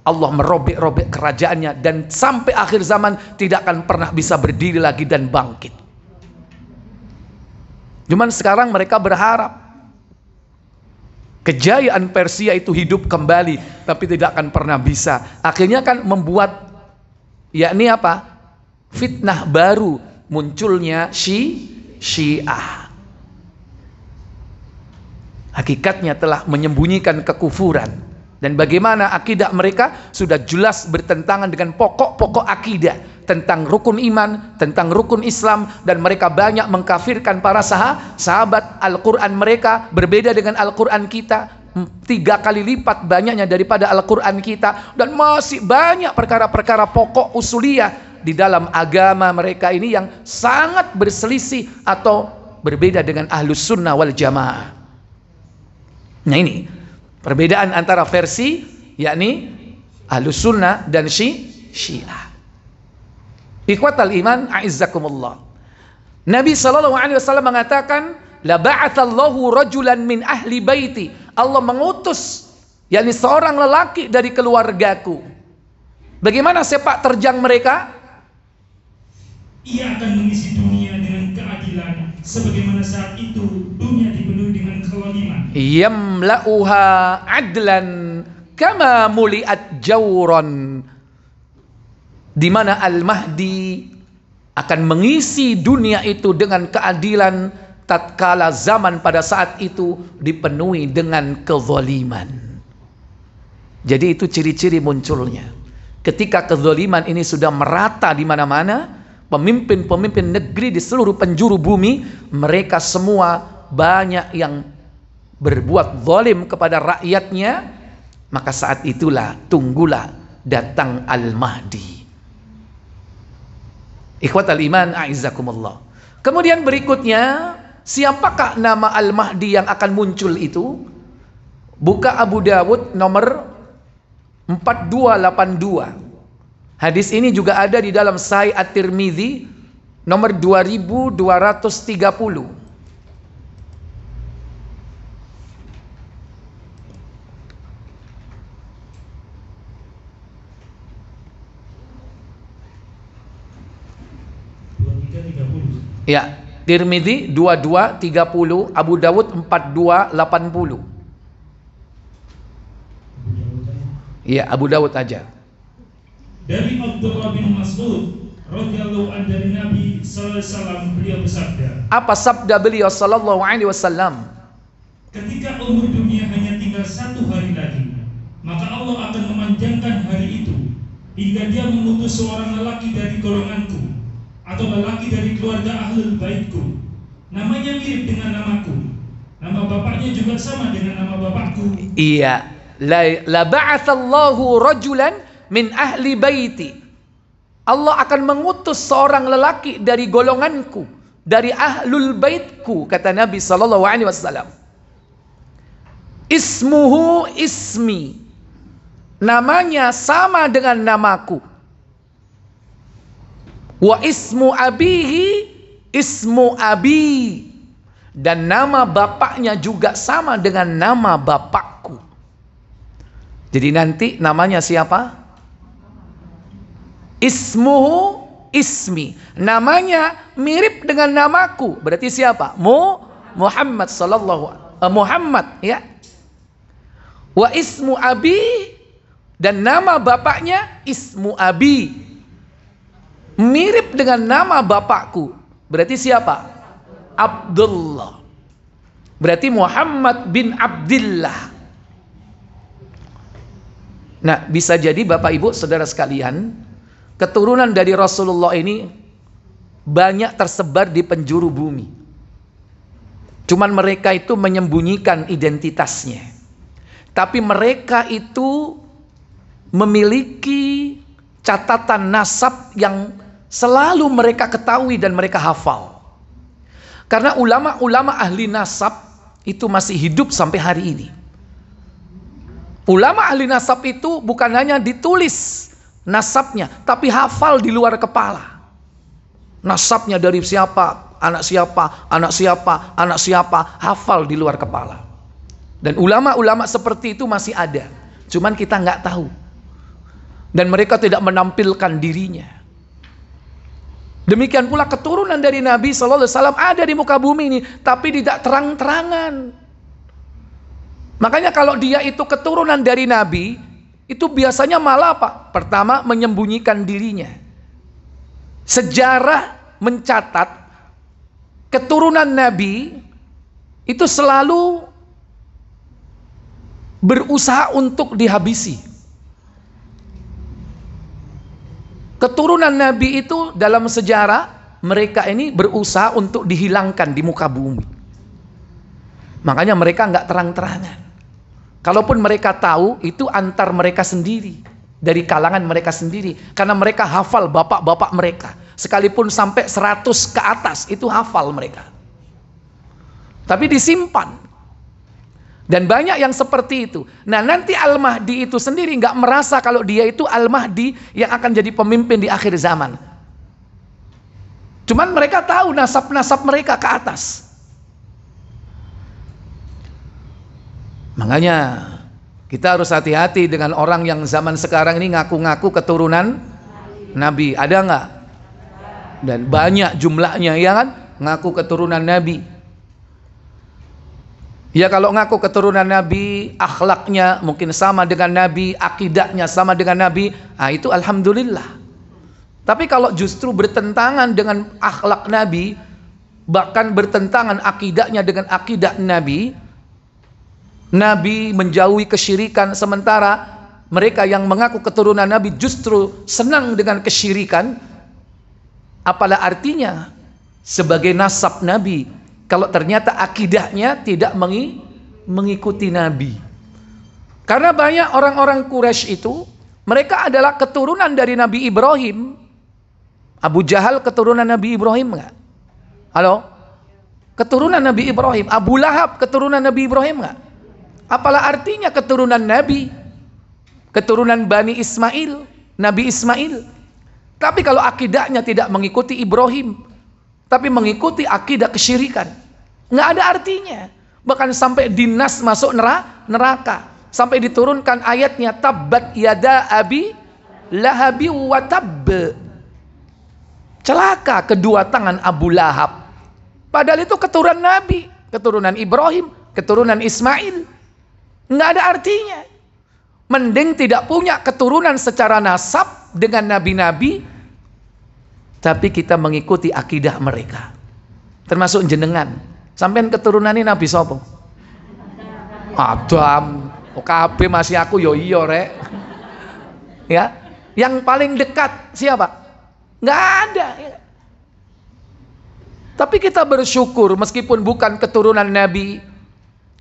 Allah merobek-robek kerajaannya dan sampai akhir zaman tidak akan pernah bisa berdiri lagi dan bangkit. Cuman sekarang mereka berharap kejayaan Persia itu hidup kembali, tapi tidak akan pernah bisa. Akhirnya kan membuat yakni apa? Fitnah baru, munculnya Syiah. Hakikatnya telah menyembunyikan kekufuran. Dan bagaimana akidah mereka sudah jelas bertentangan dengan pokok-pokok akidah tentang rukun iman, tentang rukun Islam, dan mereka banyak mengkafirkan para sahabat. Al-Quran mereka berbeda dengan Al-Quran kita 3 kali lipat banyaknya daripada Al-Quran kita, dan masih banyak perkara-perkara pokok usuliyah di dalam agama mereka ini yang sangat berselisih atau berbeda dengan Ahlus Sunnah wal Jamaah. Nah ini perbedaan antara versi yakni Ahlus Sunnah dan Syiah. Ikhwatal iman a'izzakumullah. Nabi SAW mengatakan, la ba'athallahu rajulan min ahli baiti. Allah mengutus yakni seorang lelaki dari keluargaku. Bagaimana sepak terjang mereka? Ia akan mengisi dunia dengan keadilan sebagaimana saat itu dunia dipenuhi dengan kezaliman. Yamla'uha adlan kama muliat jawran. Di mana Al-Mahdi akan mengisi dunia itu dengan keadilan tatkala zaman pada saat itu dipenuhi dengan kezaliman. Jadi itu ciri-ciri munculnya. Ketika kezaliman ini sudah merata di mana-mana, pemimpin-pemimpin negeri di seluruh penjuru bumi, mereka semua banyak yang berbuat zalim kepada rakyatnya, maka saat itulah tunggulah datang Al-Mahdi. Ikhwatal iman a'izzakumullah. Kemudian berikutnya, siapakah nama Al-Mahdi yang akan muncul itu? Buka Abu Dawud nomor 4282. Hadis ini juga ada di dalam Sahih At-Tirmidzi nomor 2230. Ya, Tirmidzi 2230, Abu Dawud 4280. Ya, Abu Dawud aja. Dari Abdullah bin Mas'ud radhiyallahu anhu dari Nabi sallallahu alaihi wasallam, beliau bersabda. Apa sabda beliau sallallahu alaihi wasallam? Ketika umur dunia hanya tinggal 1 hari lagi, maka Allah akan memanjangkan hari itu hingga Dia mengutus seorang lelaki dari golonganku atau lelaki dari keluarga ahlul baitku. Namanya mirip dengan namaku. Nama bapaknya juga sama dengan nama bapakku. Iya, la ba'athallahu rajulan min ahli baiti. Allah akan mengutus seorang lelaki dari golonganku, dari ahlul baitku, kata Nabi sallallahu alaihi wasallam. Ismuhu ismi. Namanya sama dengan namaku. Wa ismu abihi ismu abi. Dan nama bapaknya juga sama dengan nama bapakku. Jadi nanti namanya siapa? Ismuhu ismi. Namanya mirip dengan namaku. Berarti siapa? Muhammad Muhammad, ya. Wa ismu abi, dan nama bapaknya ismu abi. Mirip dengan nama bapakku. Berarti siapa? Abdullah. Berarti Muhammad bin Abdillah. Nah, bisa jadi Bapak Ibu Saudara sekalian, keturunan dari Rasulullah ini banyak tersebar di penjuru bumi. Cuman mereka itu menyembunyikan identitasnya. Tapi mereka itu memiliki catatan nasab yang selalu mereka ketahui dan mereka hafal. Karena ulama-ulama ahli nasab itu masih hidup sampai hari ini. Ulama ahli nasab itu bukan hanya ditulis nasabnya, tapi hafal di luar kepala. Nasabnya dari siapa, anak siapa, anak siapa, anak siapa, hafal di luar kepala. Dan ulama-ulama seperti itu masih ada, cuman kita nggak tahu. Dan mereka tidak menampilkan dirinya. Demikian pula keturunan dari Nabi Sallallahu Alaihi Wasallam ada di muka bumi ini, tapi tidak terang-terangan. Makanya kalau dia itu keturunan dari Nabi, itu biasanya malah apa? Pertama, menyembunyikan dirinya. Sejarah mencatat keturunan Nabi itu selalu berusaha untuk dihabisi. Keturunan Nabi itu dalam sejarah mereka ini berusaha untuk dihilangkan di muka bumi. Makanya mereka nggak terang-terangan. Kalaupun mereka tahu, itu antar mereka sendiri, dari kalangan mereka sendiri, karena mereka hafal bapak-bapak mereka, sekalipun sampai 100 ke atas itu hafal mereka, tapi disimpan. Dan banyak yang seperti itu. Nah, nanti Al-Mahdi itu sendiri nggak merasa kalau dia itu Al-Mahdi yang akan jadi pemimpin di akhir zaman. Cuman mereka tahu nasab-nasab mereka ke atas. Makanya kita harus hati-hati dengan orang yang zaman sekarang ini ngaku-ngaku keturunan Nabi. Ada nggak? Dan banyak jumlahnya, ya kan? Ngaku keturunan Nabi. Ya, kalau ngaku keturunan Nabi, akhlaknya mungkin sama dengan Nabi, akidahnya sama dengan Nabi, nah itu alhamdulillah. Tapi kalau justru bertentangan dengan akhlak Nabi, bahkan bertentangan akidahnya dengan akidah Nabi, Nabi menjauhi kesyirikan, sementara mereka yang mengaku keturunan Nabi justru senang dengan kesyirikan. Apalah artinya sebagai nasab Nabi kalau ternyata akidahnya tidak mengikuti Nabi? Karena banyak orang-orang Quraisy itu, mereka adalah keturunan dari Nabi Ibrahim. Abu Jahal keturunan Nabi Ibrahim nggak? Halo? Keturunan Nabi Ibrahim. Abu Lahab keturunan Nabi Ibrahim nggak? Apalah artinya keturunan Nabi? Keturunan Bani Ismail, Nabi Ismail. Tapi kalau akidahnya tidak mengikuti Ibrahim, tapi mengikuti akidah kesyirikan, nggak ada artinya. Bahkan sampai dinas masuk neraka. Sampai diturunkan ayatnya, tabbat yada abi lahabi wa tabb. Celaka kedua tangan Abu Lahab. Padahal itu keturunan Nabi, keturunan Ibrahim, keturunan Ismail. Nggak ada artinya. Mending tidak punya keturunan secara nasab dengan nabi-nabi, tapi kita mengikuti akidah mereka. Termasuk jenengan. Sampean keturunan ini Nabi sapa? Adam. KB masih aku yo iyo rek. Ya, yang paling dekat siapa? Nggak ada. Tapi kita bersyukur meskipun bukan keturunan Nabi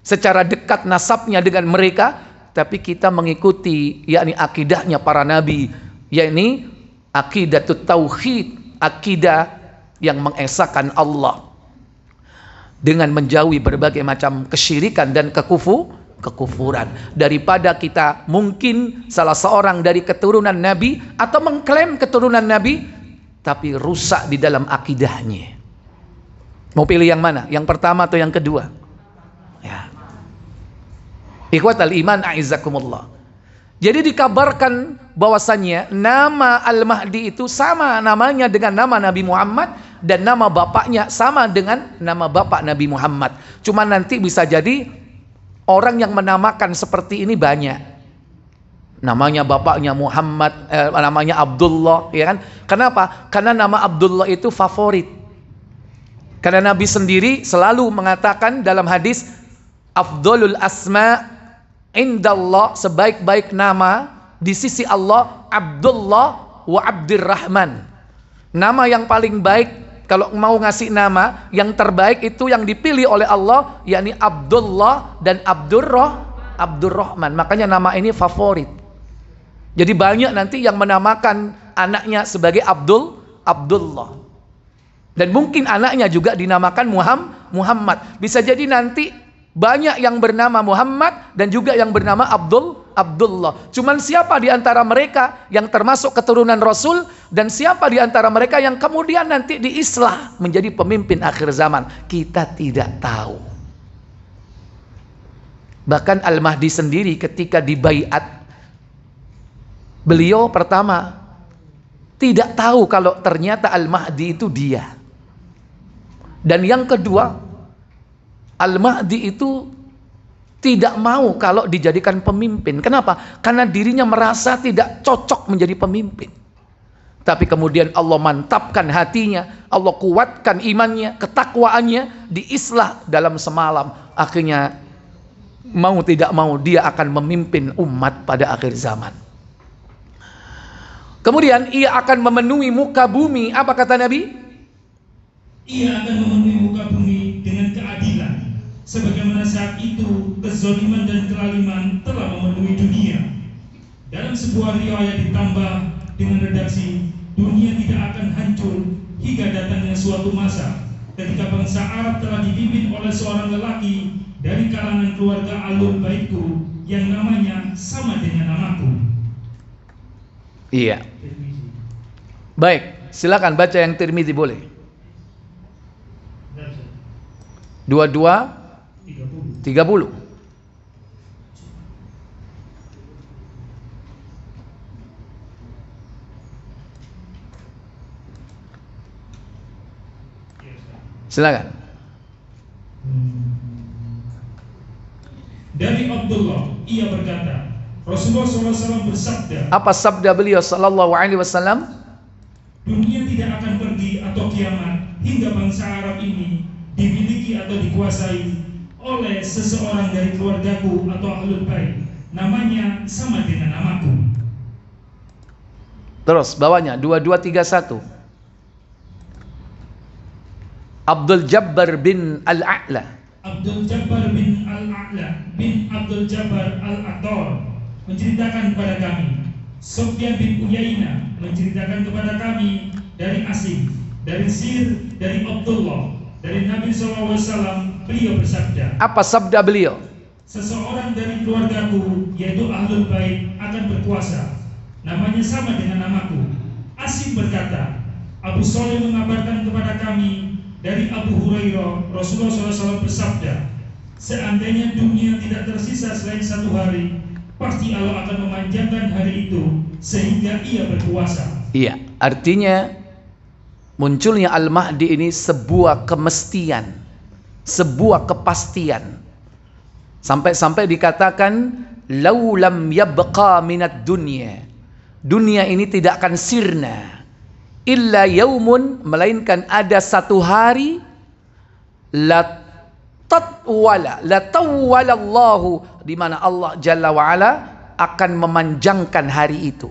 secara dekat nasabnya dengan mereka, tapi kita mengikuti yakni akidahnya para nabi, yakni akidatut tauhid, akidah yang mengesahkan Allah dengan menjauhi berbagai macam kesyirikan dan kekufuran. Daripada kita mungkin salah seorang dari keturunan Nabi atau mengklaim keturunan Nabi tapi rusak di dalam akidahnya. Mau pilih yang mana? Yang pertama atau yang kedua? Ya. Ikhwatal iman a'izzakumullah. Jadi dikabarkan bahwasannya nama Al-Mahdi itu sama namanya dengan nama Nabi Muhammad, dan nama bapaknya sama dengan nama bapak Nabi Muhammad. Cuma nanti bisa jadi orang yang menamakan seperti ini banyak. Namanya bapaknya Muhammad, namanya Abdullah, ya kan? Kenapa? Karena nama Abdullah itu favorit. Karena Nabi sendiri selalu mengatakan dalam hadis, afdolul asma indallah, sebaik-baik nama di sisi Allah Abdullah wa Abdirrahman. Nama yang paling baik, kalau mau ngasih nama yang terbaik itu yang dipilih oleh Allah, yakni Abdullah dan Abdurrahman. Makanya nama ini favorit. Jadi banyak nanti yang menamakan anaknya sebagai Abdullah. Dan mungkin anaknya juga dinamakan Muhammad. Bisa jadi nanti banyak yang bernama Muhammad dan juga yang bernama Abdullah. Cuman siapa di antara mereka yang termasuk keturunan Rasul, dan siapa di antara mereka yang kemudian nanti diislah menjadi pemimpin akhir zaman, kita tidak tahu. Bahkan Al-Mahdi sendiri ketika dibaiat, beliau pertama tidak tahu kalau ternyata Al-Mahdi itu dia. Dan yang kedua, Al-Mahdi itu tidak mau kalau dijadikan pemimpin. Kenapa? Karena dirinya merasa tidak cocok menjadi pemimpin. Tapi kemudian Allah mantapkan hatinya, Allah kuatkan imannya, ketakwaannya, diislah dalam semalam. Akhirnya mau tidak mau dia akan memimpin umat pada akhir zaman. Kemudian ia akan memenuhi muka bumi. Apa kata Nabi? Ia akan memenuhi muka bumi dengan keadilan, sebagaimana saat itu kezaliman dan kelaliman telah memenuhi dunia. Dalam sebuah riwayat ditambah dengan redaksi, dunia tidak akan hancur hingga datangnya suatu masa ketika bangsa Arab telah dipimpin oleh seorang lelaki dari kalangan keluarga Alul Baitku yang namanya sama dengan namaku. Iya. Baik, silakan baca yang Tirmidzi boleh. 22:30. Silakan. Dari Abdullah, ia berkata, Rasulullah SAW bersabda. Apa sabda beliau sallallahu alaihi wasallam? Dunia tidak akan pergi atau kiamat hingga bangsa Arab ini dimiliki atau dikuasai oleh seseorang dari keluargaku atau ahlul bait, namanya sama dengan namaku. Terus bawahnya 2231. Abdul Jabbar bin Al-A'la. Abdul Jabbar bin Al-A'la bin Abdul Jabbar Al-Attar menceritakan kepada kami, Sufyan bin Uyainah menceritakan kepada kami dari Asim, dari Sir, dari Abdullah, dari Nabi SAW. Beliau bersabda. Apa sabda beliau? Seseorang dari keluargaku, yaitu Ahlul Bait, akan berkuasa, namanya sama dengan namaku. Asim berkata, Abu Soleh mengabarkan kepada kami dari Abu Hurairah, Rasulullah SAW bersabda, seandainya dunia tidak tersisa selain satu hari, pasti Allah akan memanjangkan hari itu sehingga ia berkuasa. Iya, artinya munculnya Al-Mahdi ini sebuah kemestian, sebuah kepastian. Sampai-sampai dikatakan lau lam yabqa minad dunya. Dunia ini tidak akan sirna illa yaumun, melainkan ada satu hari la tawwalallahu, di mana Allah Jalla wa Ala akan memanjangkan hari itu.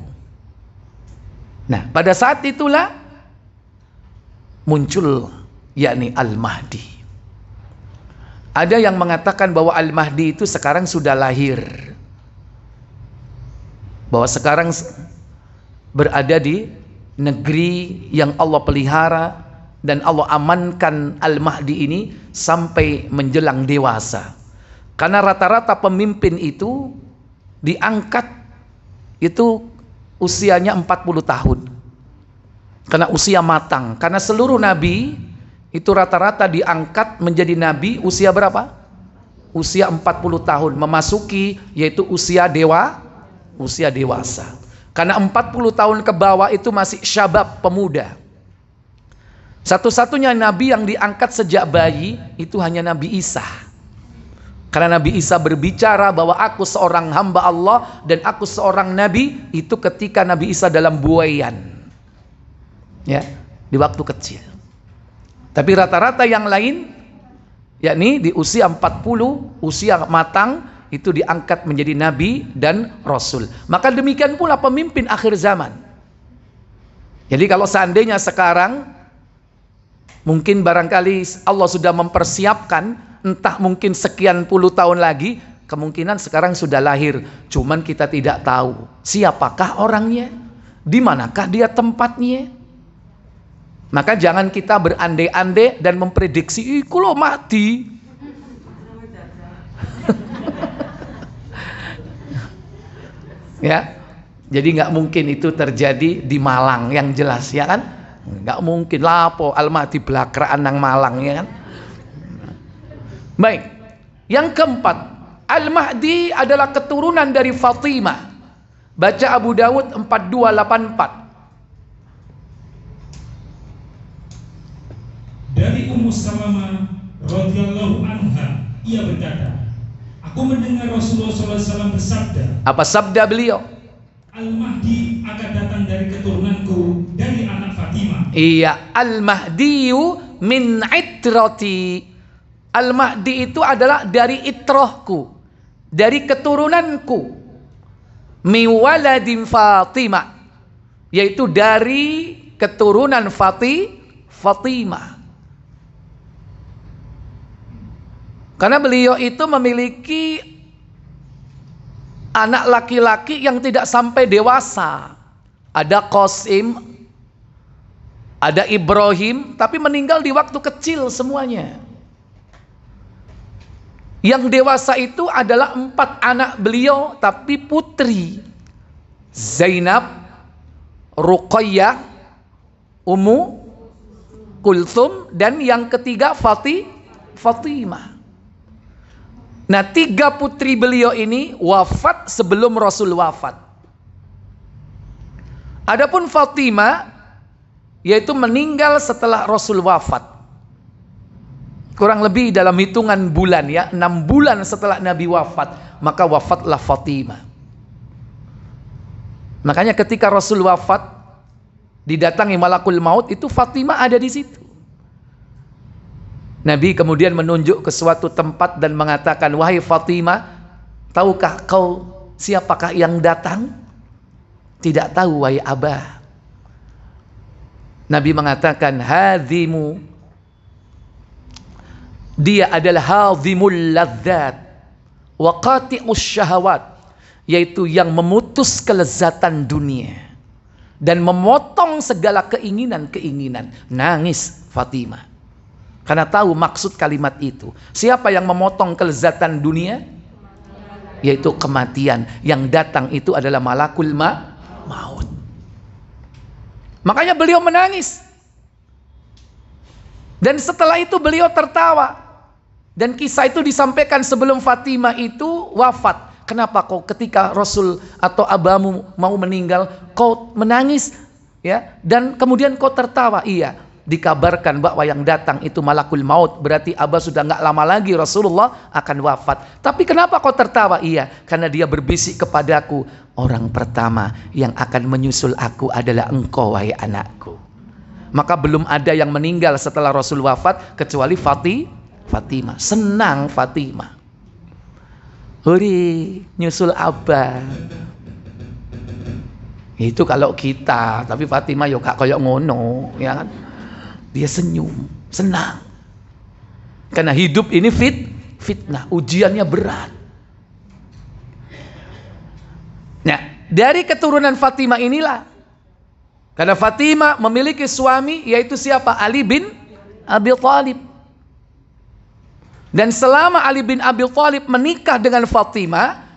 Nah, pada saat itulah muncul yakni Al-Mahdi. Ada yang mengatakan bahwa Al-Mahdi itu sekarang sudah lahir, bahwa sekarang berada di negeri yang Allah pelihara dan Allah amankan Al-Mahdi ini sampai menjelang dewasa. Karena rata-rata pemimpin itu diangkat itu usianya 40 tahun. Karena usia matang. Karena seluruh nabi itu rata-rata diangkat menjadi nabi usia berapa? Usia 40 tahun. Memasuki yaitu usia usia dewasa. Karena 40 tahun ke bawah itu masih syabab, pemuda. Satu-satunya nabi yang diangkat sejak bayi itu hanya Nabi Isa. Karena Nabi Isa berbicara bahwa aku seorang hamba Allah dan aku seorang nabi, itu ketika Nabi Isa dalam buaian. Ya, di waktu kecil. Tapi rata-rata yang lain, yakni di usia 40, usia matang, itu diangkat menjadi nabi dan rasul. Maka demikian pula pemimpin akhir zaman. Jadi kalau seandainya sekarang mungkin barangkali Allah sudah mempersiapkan, entah mungkin sekian puluh tahun lagi, kemungkinan sekarang sudah lahir. Cuman kita tidak tahu siapakah orangnya, di manakah dia tempatnya. Maka jangan kita berandai-andai dan memprediksi, "Iku lo mati." Ya, jadi nggak mungkin itu terjadi di Malang yang jelas, ya kan? Nggak mungkin lapo Al-Mahdi belakraan nang Malang, ya kan? Baik, yang keempat, Al-Mahdi adalah keturunan dari Fatimah. Baca Abu Dawud 4284. Dari Ummu Salamah radhiyallahu anha, ia berkata, aku mendengar Rasulullah SAW bersabda. Apa sabda beliau? Al-Mahdi akan datang dari keturunanku, dari anak Fatimah. Iya, Al-Mahdiyu min itrati. Al-Mahdi itu adalah dari itrohku, dari keturunanku. Miwaladim Fatimah, yaitu dari keturunan Fatimah. Karena beliau itu memiliki anak laki-laki yang tidak sampai dewasa. Ada Qasim, ada Ibrahim, tapi meninggal di waktu kecil semuanya. Yang dewasa itu adalah 4 anak beliau, tapi putri. Zainab, Ruqayyah, Ummu Kulthum, dan yang ketiga Fatimah. Nah, 3 putri beliau ini wafat sebelum Rasul wafat. Adapun Fatimah, yaitu meninggal setelah Rasul wafat. Kurang lebih dalam hitungan bulan, ya, 6 bulan setelah Nabi wafat, maka wafatlah Fatimah. Makanya ketika Rasul wafat, didatangi malakul maut, itu Fatimah ada di situ. Nabi kemudian menunjuk ke suatu tempat dan mengatakan, wahai Fatimah, tahukah kau siapakah yang datang? Tidak tahu, wahai Abah. Nabi mengatakan, hadzimu, dia adalah hadzimul ladzat wa qati'us syahawat, yaitu yang memutus kelezatan dunia dan memotong segala keinginan-keinginan. Nangis Fatimah karena tahu maksud kalimat itu. Siapa yang memotong kelezatan dunia? Yaitu kematian. Yang datang itu adalah malakul maut. Makanya beliau menangis. Dan setelah itu beliau tertawa. Dan kisah itu disampaikan sebelum Fatimah itu wafat. Kenapa kau ketika Rasul atau abamu mau meninggal, kau menangis, ya? Dan kemudian kau tertawa? Iya. Dikabarkan bahwa yang datang itu malakul maut, berarti Abah sudah nggak lama lagi Rasulullah akan wafat. Tapi kenapa kau tertawa? Iya, karena dia berbisik kepadaku, orang pertama yang akan menyusul aku adalah engkau, wahai anakku. Maka belum ada yang meninggal setelah Rasul wafat kecuali Fatimah. Senang Fatimah. Huri, nyusul Abah. Itu kalau kita, tapi Fatimah yo gak koyok ngono, ya kan? Dia senyum, senang. Karena hidup ini fitnah, ujiannya berat. Nah, dari keturunan Fatimah inilah, karena Fatimah memiliki suami, yaitu siapa? Ali bin Abi Thalib. Dan selama Ali bin Abi Thalib menikah dengan Fatimah,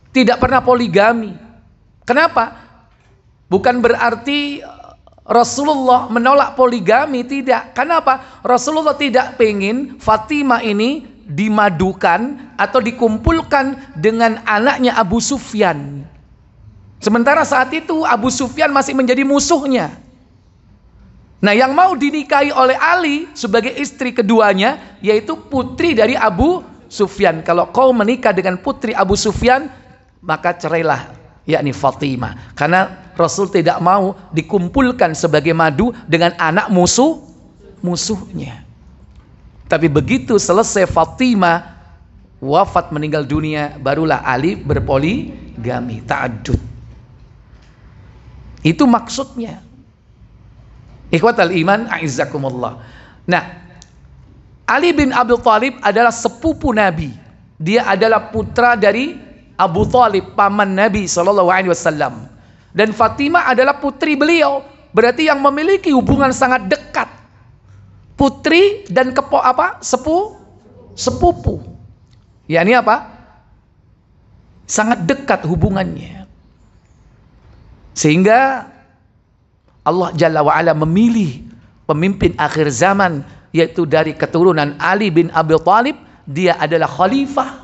tidak pernah poligami. Kenapa? Bukan berarti Rasulullah menolak poligami, tidak. Kenapa? Rasulullah tidak pengen Fatimah ini dimadukan atau dikumpulkan dengan anaknya Abu Sufyan. Sementara saat itu Abu Sufyan masih menjadi musuhnya. Nah, yang mau dinikahi oleh Ali sebagai istri keduanya yaitu putri dari Abu Sufyan. Kalau kau menikah dengan putri Abu Sufyan, maka cerailah, yakni Fatimah. Karena Rasul tidak mau dikumpulkan sebagai madu dengan anak musuhnya. Tapi begitu selesai Fatimah wafat meninggal dunia, barulah Ali berpoligami, ta'addud. Itu maksudnya. Ikhwatal iman, a'izzakumullah. Nah, Ali bin Abi Thalib adalah sepupu Nabi. Dia adalah putra dari Abu Thalib, paman Nabi SAW. Dan Fatimah adalah putri beliau. Berarti yang memiliki hubungan sangat dekat. Putri dan sepupu. Ya, ini apa? Sangat dekat hubungannya. Sehingga Allah Jalla wa'ala memilih pemimpin akhir zaman, yaitu dari keturunan Ali bin Abi Thalib. Dia adalah khalifah.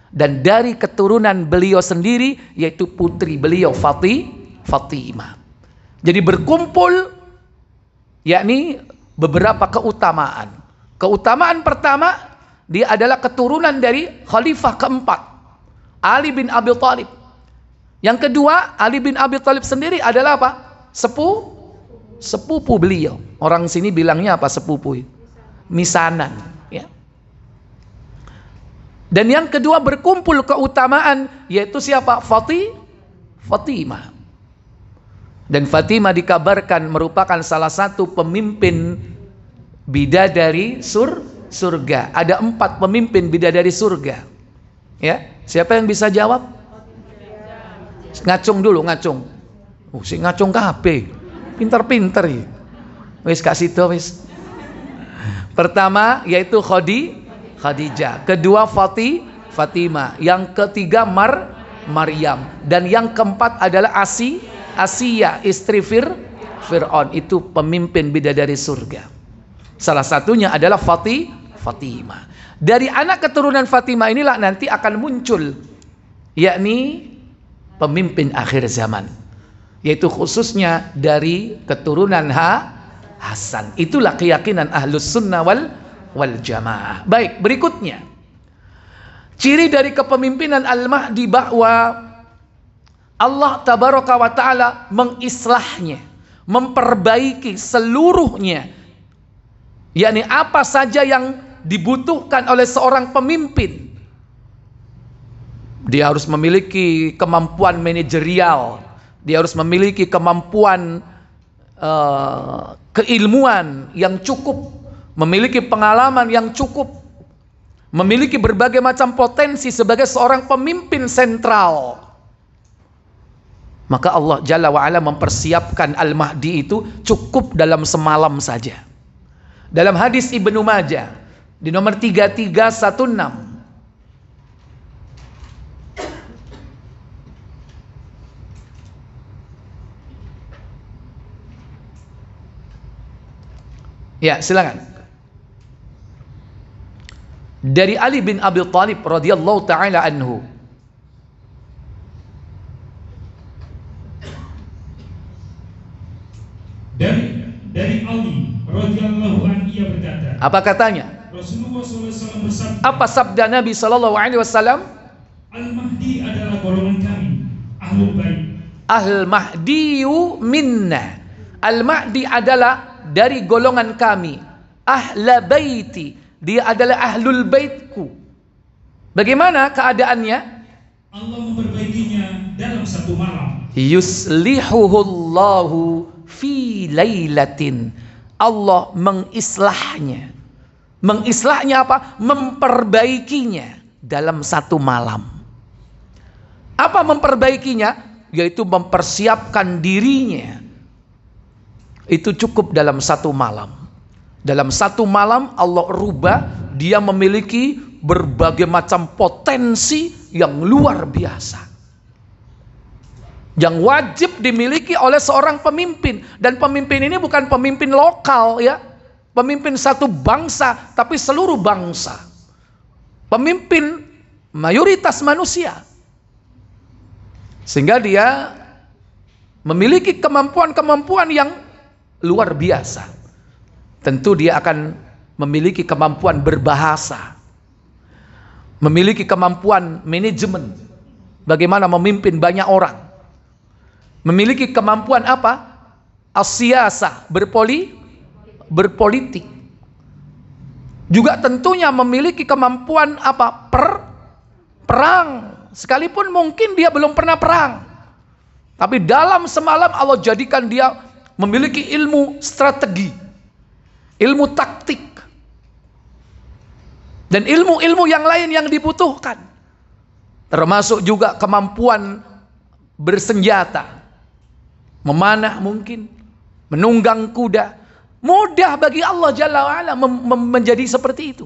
Dan dari keturunan beliau sendiri, yaitu putri beliau Fatimah. Jadi berkumpul, yakni beberapa keutamaan. Keutamaan pertama, dia adalah keturunan dari khalifah keempat, Ali bin Abi Thalib. Yang kedua, Ali bin Abi Thalib sendiri adalah apa? Sepupu beliau. Orang sini bilangnya apa sepupu? Misanan, ya. Dan yang kedua berkumpul keutamaan, yaitu siapa? Fatimah. Dan Fatimah dikabarkan merupakan salah satu pemimpin bidadari surga. Ada 4 pemimpin bidadari surga. Ya, siapa yang bisa jawab? Ngacung dulu, ngacung. Si ngacung kabeh. Pinter-pinter ya. Wis kasih to wis. Pertama yaitu Khadijah. Kedua Fatimah. Yang ketiga Maryam. Dan yang keempat adalah Asia, istri Fir'aun. Itu pemimpin bidadari surga. Salah satunya adalah Fatimah. Dari anak keturunan Fatimah inilah nanti akan muncul, yakni pemimpin akhir zaman, yaitu khususnya dari keturunan Hasan. Itulah keyakinan Ahlus Sunnah wal Jamaah. Baik, berikutnya ciri dari kepemimpinan Al-Mahdi bahwa Allah Tabaraka wa Ta'ala mengislahnya, memperbaiki seluruhnya, yakni apa saja yang dibutuhkan oleh seorang pemimpin. Dia harus memiliki kemampuan manajerial, dia harus memiliki kemampuan keilmuan yang cukup, memiliki pengalaman yang cukup, memiliki berbagai macam potensi sebagai seorang pemimpin sentral. Maka Allah Jalla wa'ala mempersiapkan Al-Mahdi itu cukup dalam semalam saja. Dalam hadis Ibnu Majah di nomor 3316, ya, silakan. Dari Ali bin Abi Thalib radhiyallahu taala anhu. Dari Ali radhiyallahu anhu, ia berkata. Apa katanya? Rasulullah SAW bersabda. Apa sabda Nabi sallallahu alaihi wasallam? Al-Mahdi adalah golongan kami, Ahlul Bait. Al-Mahdiyu minna. Al-Mahdi adalah dari golongan kami, ahla baiti. Dia adalah ahlul baitku. Bagaimana keadaannya? Allah memperbaikinya dalam satu malam. Yuslihuhullahu fi lailatin. Allah mengislahnya. Mengislahnya apa? Memperbaikinya dalam satu malam. Apa memperbaikinya? Yaitu mempersiapkan dirinya. Itu cukup dalam satu malam. Dalam satu malam Allah rubah, dia memiliki berbagai macam potensi yang luar biasa, yang wajib dimiliki oleh seorang pemimpin. Dan pemimpin ini bukan pemimpin lokal, ya, pemimpin satu bangsa, tapi seluruh bangsa, pemimpin mayoritas manusia. Sehingga dia memiliki kemampuan-kemampuan yang luar biasa. Tentu dia akan memiliki kemampuan berbahasa, memiliki kemampuan manajemen, bagaimana memimpin banyak orang, memiliki kemampuan apa? As-siyasah, berpolitik. Juga tentunya memiliki kemampuan apa? Perang. Sekalipun mungkin dia belum pernah perang, tapi dalam semalam Allah jadikan dia memiliki ilmu strategi, ilmu taktik, dan ilmu-ilmu yang lain yang dibutuhkan. Termasuk juga kemampuan bersenjata, memanah mungkin, menunggang kuda. Mudah bagi Allah Jalla wa'ala menjadi seperti itu.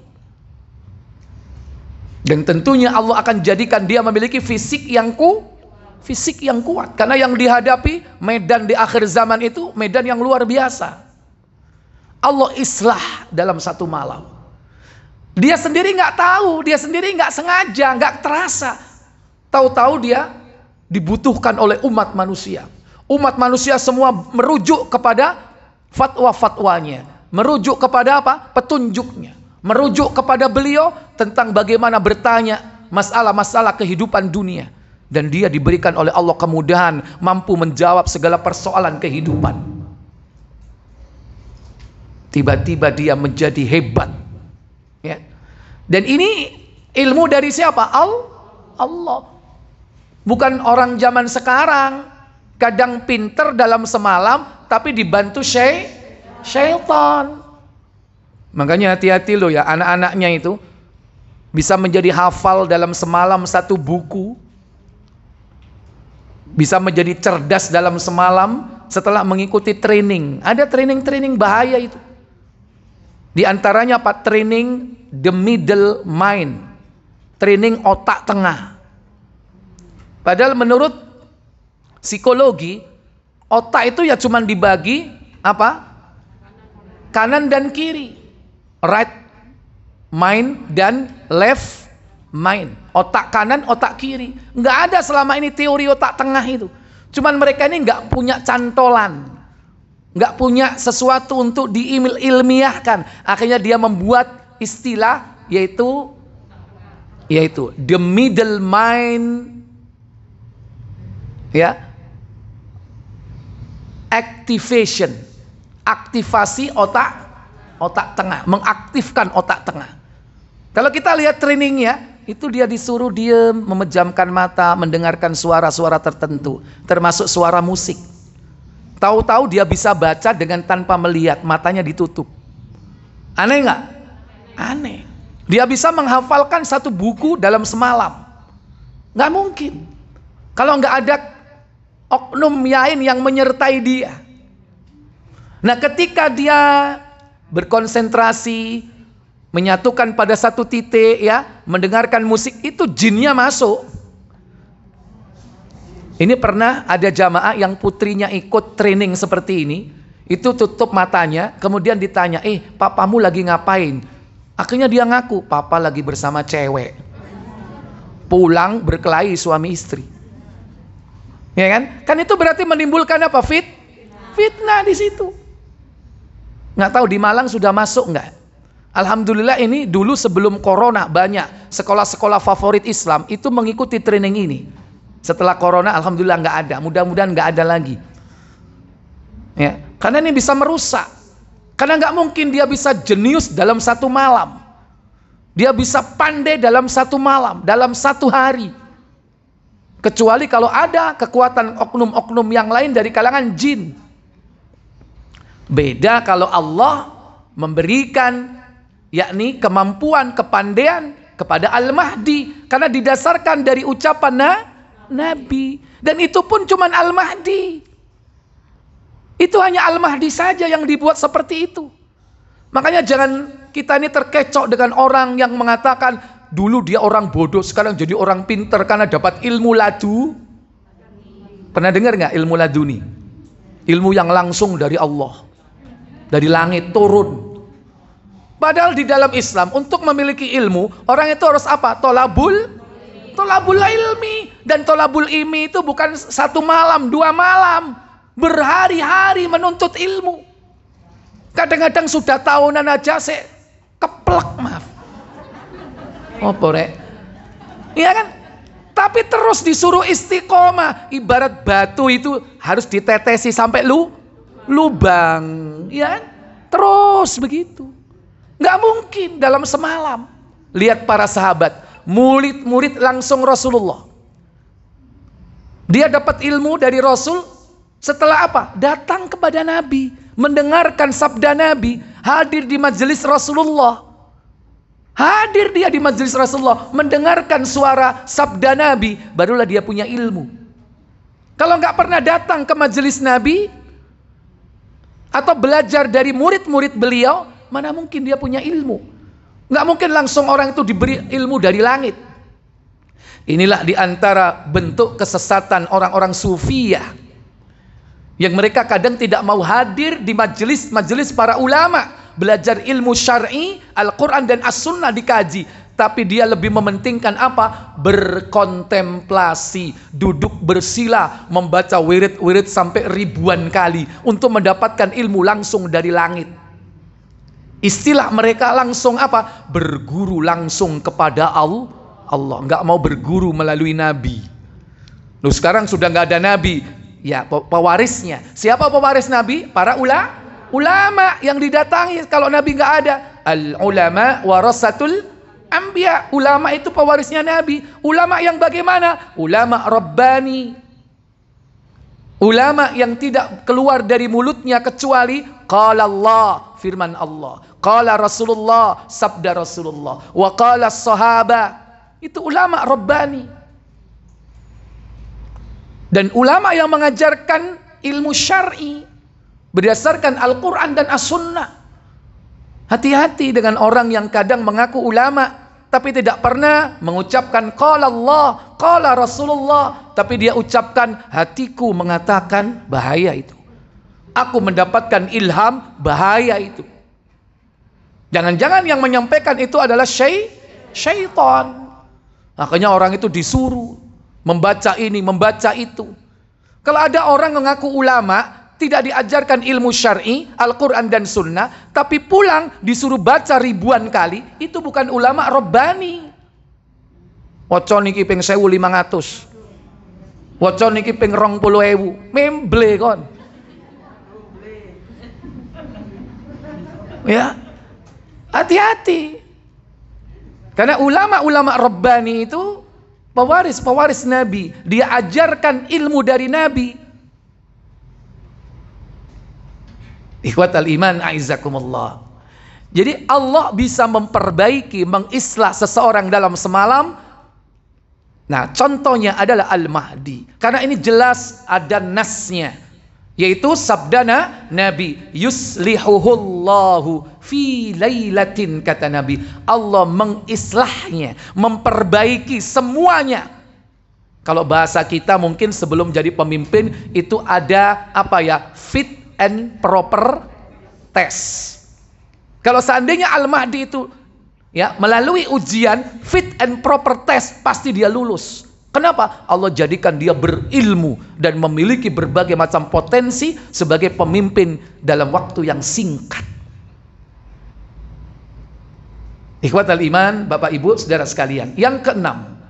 Dan tentunya Allah akan jadikan dia memiliki fisik yang kuat. Karena yang dihadapi medan di akhir zaman itu medan yang luar biasa. Allah islah dalam satu malam. Dia sendiri nggak tahu, dia sendiri nggak sengaja, nggak terasa. Tahu-tahu dia dibutuhkan oleh umat manusia. Umat manusia semua merujuk kepada fatwa-fatwanya, merujuk kepada apa? Petunjuknya. Merujuk kepada beliau tentang bagaimana bertanya masalah-masalah kehidupan dunia. Dan dia diberikan oleh Allah kemudahan mampu menjawab segala persoalan kehidupan. Tiba-tiba dia menjadi hebat. Ya. Dan ini ilmu dari siapa? Allah. Bukan orang zaman sekarang. Kadang pinter dalam semalam tapi dibantu syaitan. Makanya hati-hati loh ya, anak-anaknya itu bisa menjadi hafal dalam semalam satu buku, bisa menjadi cerdas dalam semalam setelah mengikuti training. Ada training-training bahaya itu. Di antaranya apa? Training the middle mind, training otak tengah. Padahal menurut psikologi, otak itu ya cuma dibagi apa? Kanan dan kiri. Right mind dan left mind. Otak kanan, otak kiri. Nggak ada selama ini teori otak tengah itu. Cuman mereka ini nggak punya cantolan, nggak punya sesuatu untuk diilmiahkan. Akhirnya dia membuat istilah yaitu the middle mind, ya, activation, aktivasi otak tengah, mengaktifkan otak tengah. Kalau kita lihat trainingnya, itu dia disuruh diam, memejamkan mata, mendengarkan suara-suara tertentu, termasuk suara musik. Tahu-tahu dia bisa baca dengan tanpa melihat, matanya ditutup. Aneh nggak? Aneh. Dia bisa menghafalkan satu buku dalam semalam. Nggak mungkin. Kalau nggak ada oknum lain yang menyertai dia. Nah, ketika dia berkonsentrasi, menyatukan pada satu titik, ya, mendengarkan musik, itu jinnya masuk. Ini pernah ada jamaah yang putrinya ikut training seperti ini, itu tutup matanya, kemudian ditanya, papamu lagi ngapain? Akhirnya dia ngaku, papa lagi bersama cewek. Pulang berkelahi suami istri. Ya kan? Kan itu berarti menimbulkan apa? Fitnah di situ. Nggak tahu di Malang sudah masuk nggak? Alhamdulillah ini dulu sebelum corona banyak sekolah-sekolah favorit Islam itu mengikuti training ini. Setelah corona alhamdulillah nggak ada. Mudah-mudahan nggak ada lagi. Ya, karena ini bisa merusak. Karena nggak mungkin dia bisa jenius dalam satu malam. Dia bisa pandai dalam satu malam, dalam satu hari. Kecuali kalau ada kekuatan oknum-oknum yang lain dari kalangan jin. Beda kalau Allah memberikan yakni kemampuan, kepandaian kepada Al-Mahdi, karena didasarkan dari ucapan Nabi. Dan itu pun cuma Al-Mahdi. Itu hanya Al-Mahdi saja yang dibuat seperti itu. Makanya jangan kita ini terkecoh dengan orang yang mengatakan dulu dia orang bodoh, sekarang jadi orang pinter karena dapat ilmu ladu. Pernah dengar nggak ilmu laduni? Ilmu yang langsung dari Allah, dari langit turun. Padahal di dalam Islam untuk memiliki ilmu orang itu harus apa? Tolabul ilmi. Dan tolabul ilmi itu bukan satu malam, 2 malam. berhari-hari menuntut ilmu. Kadang-kadang sudah tahunan aja saya keplek, maaf. Apa rek? Iya kan? Tapi terus disuruh istiqomah. Ibarat batu itu harus ditetesi sampai lubang. Iya kan? Terus begitu. Nggak mungkin dalam semalam. Lihat para sahabat, murid-murid langsung Rasulullah. Dia dapat ilmu dari Rasul setelah apa? Datang kepada Nabi, mendengarkan sabda Nabi, hadir di majelis Rasulullah. Hadir dia di majelis Rasulullah, mendengarkan suara sabda Nabi, barulah dia punya ilmu. Kalau nggak pernah datang ke majelis Nabi atau belajar dari murid-murid beliau, mana mungkin dia punya ilmu? Nggak mungkin langsung orang itu diberi ilmu dari langit. Inilah diantara bentuk kesesatan orang-orang sufiyah, yang mereka kadang tidak mau hadir di majelis-majelis para ulama, belajar ilmu syar'i, Al-Quran dan As-Sunnah dikaji, tapi dia lebih mementingkan apa? Berkontemplasi, duduk bersila, membaca wirid-wirid sampai ribuan kali untuk mendapatkan ilmu langsung dari langit. Istilah mereka langsung apa? Berguru langsung kepada Allah, nggak mau berguru melalui Nabi. Loh, sekarang sudah nggak ada Nabi, ya pewarisnya. Siapa pewaris Nabi? Para ulama yang didatangi kalau Nabi nggak ada. Al ulama warasatul anbiya. Ulama itu pewarisnya Nabi. Ulama yang bagaimana? Ulama Rabbani. Ulama yang tidak keluar dari mulutnya kecuali qala Allah, firman Allah. Qala Rasulullah, sabda Rasulullah. Wa qala sahabat. Itu ulama Rabbani. Dan ulama yang mengajarkan ilmu syar'i berdasarkan Al-Quran dan As-Sunnah. Hati-hati dengan orang yang kadang mengaku ulama tapi tidak pernah mengucapkan qala Allah, qala Rasulullah, tapi dia ucapkan hatiku mengatakan, bahaya itu. Aku mendapatkan ilham, bahaya itu. Jangan-jangan yang menyampaikan itu adalah syaitan. Makanya orang itu disuruh membaca ini, membaca itu. Kalau ada orang mengaku ulama, tidak diajarkan ilmu syar'i, Al-Quran dan Sunnah, tapi pulang disuruh baca ribuan kali, itu bukan ulama Rabbani. Waca niki ping 1.500, waca niki ping 20.000, memble kon. Ya, hati-hati. Karena ulama-ulama Rabbani itu pewaris Nabi. Dia ajarkan ilmu dari Nabi. Ikhwatal iman a'izzakumullah. Jadi Allah bisa memperbaiki, mengislah seseorang dalam semalam. Nah, contohnya adalah Al-Mahdi. Karena ini jelas ada nasnya, yaitu sabda Nabi, yuslihuhullahu fi lailatin, kata Nabi. Allah mengislahnya, memperbaiki semuanya. Kalau bahasa kita mungkin sebelum jadi pemimpin itu ada apa ya? Fit and proper test. Kalau seandainya Al-Mahdi itu ya melalui ujian fit and proper test, pasti dia lulus. Kenapa? Allah jadikan dia berilmu dan memiliki berbagai macam potensi sebagai pemimpin dalam waktu yang singkat. Ikhwatal iman, Bapak Ibu, saudara sekalian. Yang keenam,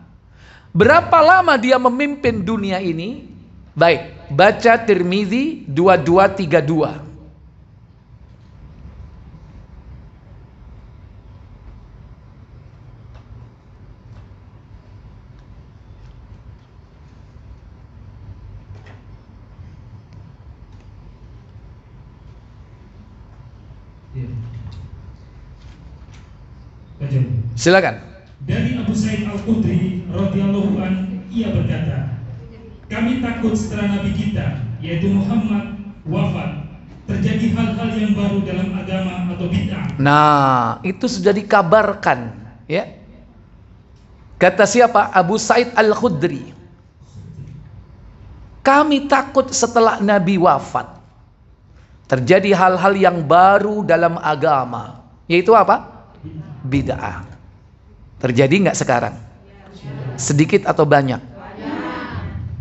berapa lama dia memimpin dunia ini? Baik, baca Tirmizi 2232. Silakan. Dari Abu Sa'id Al-Khudri radhiyallahu an, ia berkata, kami takut setelah Nabi kita, yaitu Muhammad, wafat, terjadi hal-hal yang baru dalam agama atau bid'ah. Nah, itu sudah dikabarkan, ya. Kata siapa? Abu Sa'id Al-Khudri. Kami takut setelah Nabi wafat, terjadi hal-hal yang baru dalam agama, yaitu apa? Bid'ah. Terjadi nggak sekarang? Sedikit atau banyak?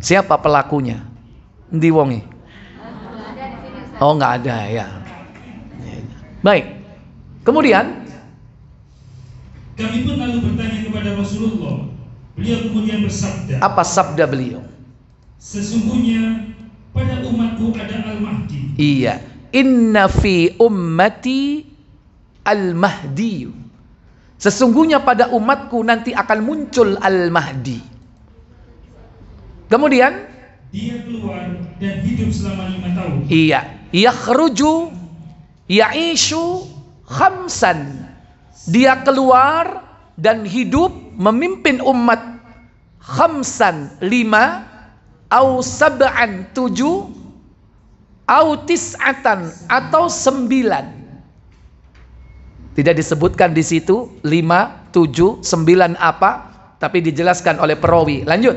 Siapa pelakunya? Ndi wonge? Oh, nggak ada ya. Baik. Kemudian kami pun lalu bertanya kepada Rasulullah. Beliau kemudian bersabda. Apa sabda beliau? Sesungguhnya pada umatku ada Al-Mahdi. Iya. Inna fi ummati Al-Mahdi. Sesungguhnya pada umatku nanti akan muncul Al-Mahdi. Kemudian dia keluar dan hidup selama 5 tahun. Iya. Yakhruju ya'ishu khamsan. Dia keluar dan hidup memimpin umat khamsan 5, au sab'an 7, au tis'atan atau 9. Tidak disebutkan di situ 5, 7, 9 apa, tapi dijelaskan oleh perawi. Lanjut.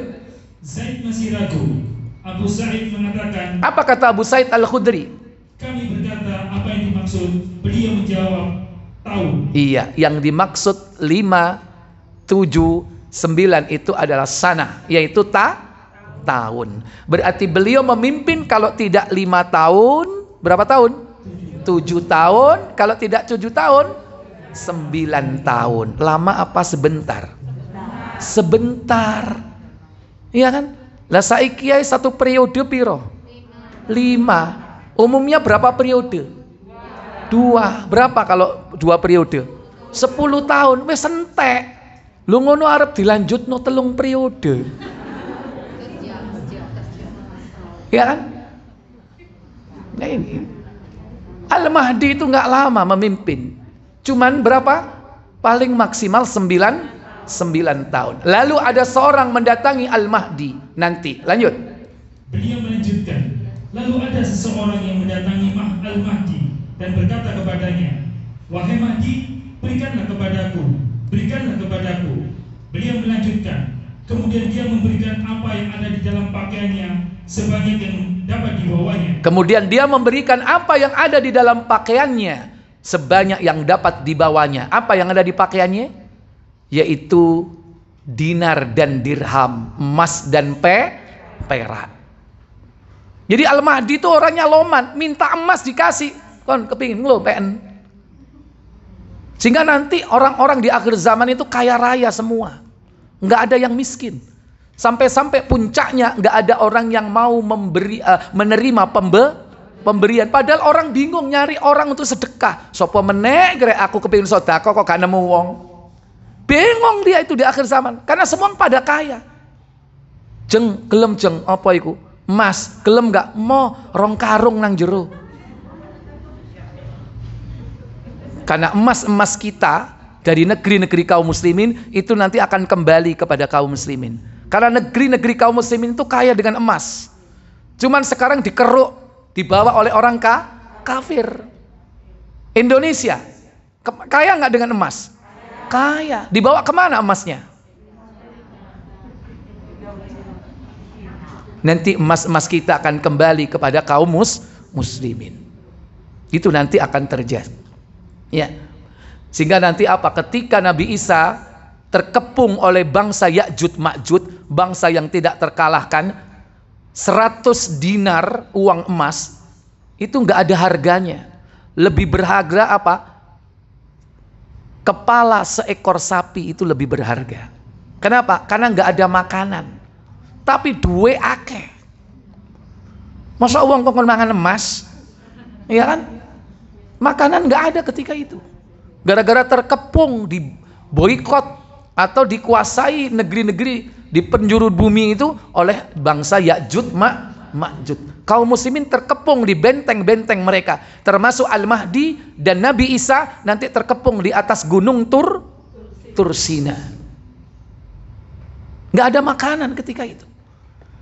Zaid masih ragu. Abu Sa'id mengatakan. Apa kata Abu Sa'id Al-Khudri? Kami berkata apa yang dimaksud? Beliau menjawab, tahu. Iya, yang dimaksud 5, 7, 9 itu adalah sana, yaitu tahun. Berarti beliau memimpin kalau tidak 5 tahun, berapa tahun? 7 tahun, kalau tidak 7 tahun, 9 tahun. Lama apa sebentar? Sebentar. Iya kan? Lah saiki kiai satu periode piro? 5. Umumnya berapa periode? 2. Berapa kalau 2 periode? 10 tahun. Wis entek. Lu ngono arep dilanjutno 3 periode. Ya kan? Nah ini Al-Mahdi itu nggak lama memimpin. Cuman berapa? Paling maksimal 9 tahun. Lalu ada seorang mendatangi Al-Mahdi nanti. Lanjut. Beliau melanjutkan. Lalu ada seseorang yang mendatangi Al-Mahdi dan berkata kepadanya, wahai Mahdi, berikanlah kepadaku, berikanlah kepadaku. Beliau melanjutkan. Kemudian dia memberikan apa yang ada di dalam pakaiannya sebanyak yang dapat dibawanya. Kemudian dia memberikan apa yang ada di dalam pakaiannya sebanyak yang dapat dibawanya. Apa yang ada di pakaiannya? Yaitu dinar dan dirham, emas dan perak. Jadi Al-Mahdi itu orangnya loman, minta emas dikasih. Kon kepingin lo PN. Sehingga nanti orang-orang di akhir zaman itu kaya raya semua. Nggak ada yang miskin. Sampai-sampai puncaknya nggak ada orang yang mau menerima pemberian. Padahal orang bingung nyari orang untuk sedekah. Sopo meneh kira aku kepingin sedekah kok gak nemu wong. Bingung dia itu di akhir zaman. Karena semua pada kaya. Jeng, gelem jeng, apa iku? Mas, gelem gak? Mau rong karung nang jero. Karena emas-emas kita dari negeri-negeri kaum muslimin itu nanti akan kembali kepada kaum muslimin. Karena negeri-negeri kaum muslimin itu kaya dengan emas. Cuman sekarang dikeruk, dibawa oleh orang kafir. Indonesia kaya nggak dengan emas? Kaya. Dibawa kemana emasnya? Nanti emas-emas kita akan kembali kepada kaum muslimin. Itu nanti akan terjadi. Ya. Sehingga nanti apa? Ketika Nabi Isa terkepung oleh bangsa Ya'juj Ma'juj, bangsa yang tidak terkalahkan, 100 dinar uang emas itu nggak ada harganya. Lebih berharga apa? Kepala seekor sapi itu lebih berharga. Kenapa? Karena nggak ada makanan. Tapi duwe akeh. Masa uang kok mangan emas? Ya kan? Makanan nggak ada ketika itu. Gara-gara terkepung, di boikot atau dikuasai negeri-negeri di penjuru bumi itu oleh bangsa Ya'juj Ma'juj. Kaum muslimin terkepung di benteng-benteng mereka, termasuk Al-Mahdi dan Nabi Isa nanti terkepung di atas gunung Tursina. Nggak ada makanan ketika itu.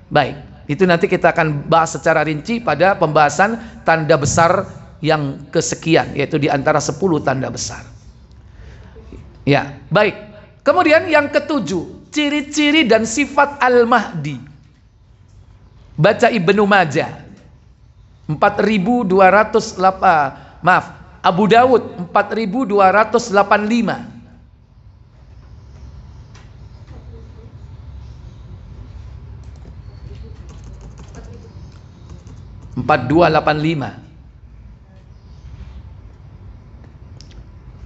Baik, itu nanti kita akan bahas secara rinci pada pembahasan tanda besar yang kesekian, yaitu di antara 10 tanda besar. Ya, baik. Kemudian yang ketujuh, ciri-ciri dan sifat Al-Mahdi. Baca Ibnu Majah 4208, Abu Dawud 4285.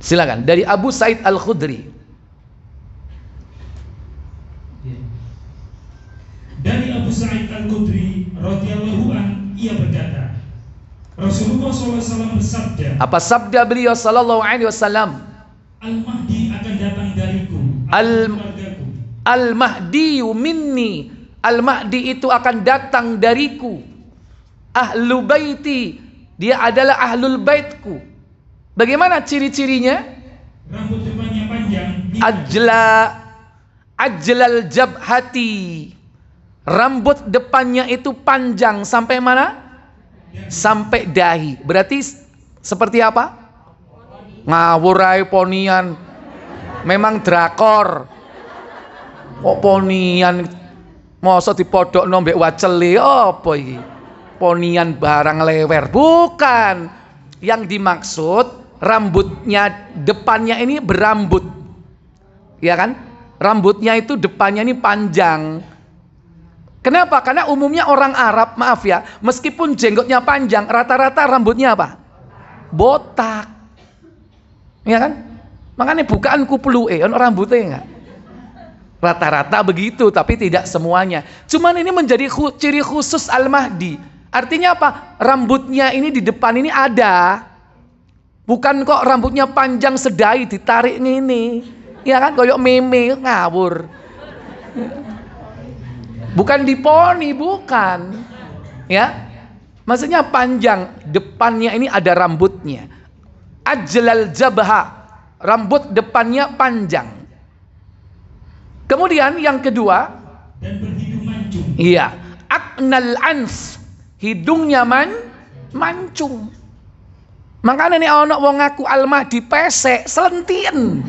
Silakan dari Abu Sa'id Al-Khudri. Dari Abu Sa'id Al-Khudri radhiyallahu an, ia berkata, Rasulullah SAW bersabda. Apa sabda beliau sallallahu alaihi wasallam? Al-Mahdi akan datang dariku, keluargaku. Al-Mahdi minni. Al-Mahdi itu akan datang dariku. Ahlu baiti, dia adalah ahlul baitku. Bagaimana ciri-cirinya? Rambut depannya panjang. Ajlal jabhati. Rambut depannya itu panjang sampai mana? Sampai dahi. Berarti seperti apa? Ngawurai ponian. Memang drakor. Kok ponian mosok dipodok nombek wacele apa iki? Ponian barang lewer. Bukan. Yang dimaksud rambutnya depannya ini berambut. Ya kan? Rambutnya itu depannya ini panjang. Kenapa? Karena umumnya orang Arab, maaf ya, meskipun jenggotnya panjang, rata-rata rambutnya apa? Botak. Ya kan? Makanya bukaan kuplu rambutnya enggak. Rata-rata begitu, tapi tidak semuanya. Cuman ini menjadi ciri khusus Al-Mahdi. Artinya apa? Rambutnya ini di depan ini ada. Bukan kok rambutnya panjang sedai ditarik ini. Ya kan? Koyok meme, ngawur. Bukan diponi, bukan. Ya. Maksudnya panjang, depannya ini ada rambutnya. Ajlal jabha, rambut depannya panjang. Kemudian yang kedua, dan berhidung mancung. Iya, aknal anf, hidungnya mancung. Makanya nih ana wong ngaku Al-Mahdi pesek selentien.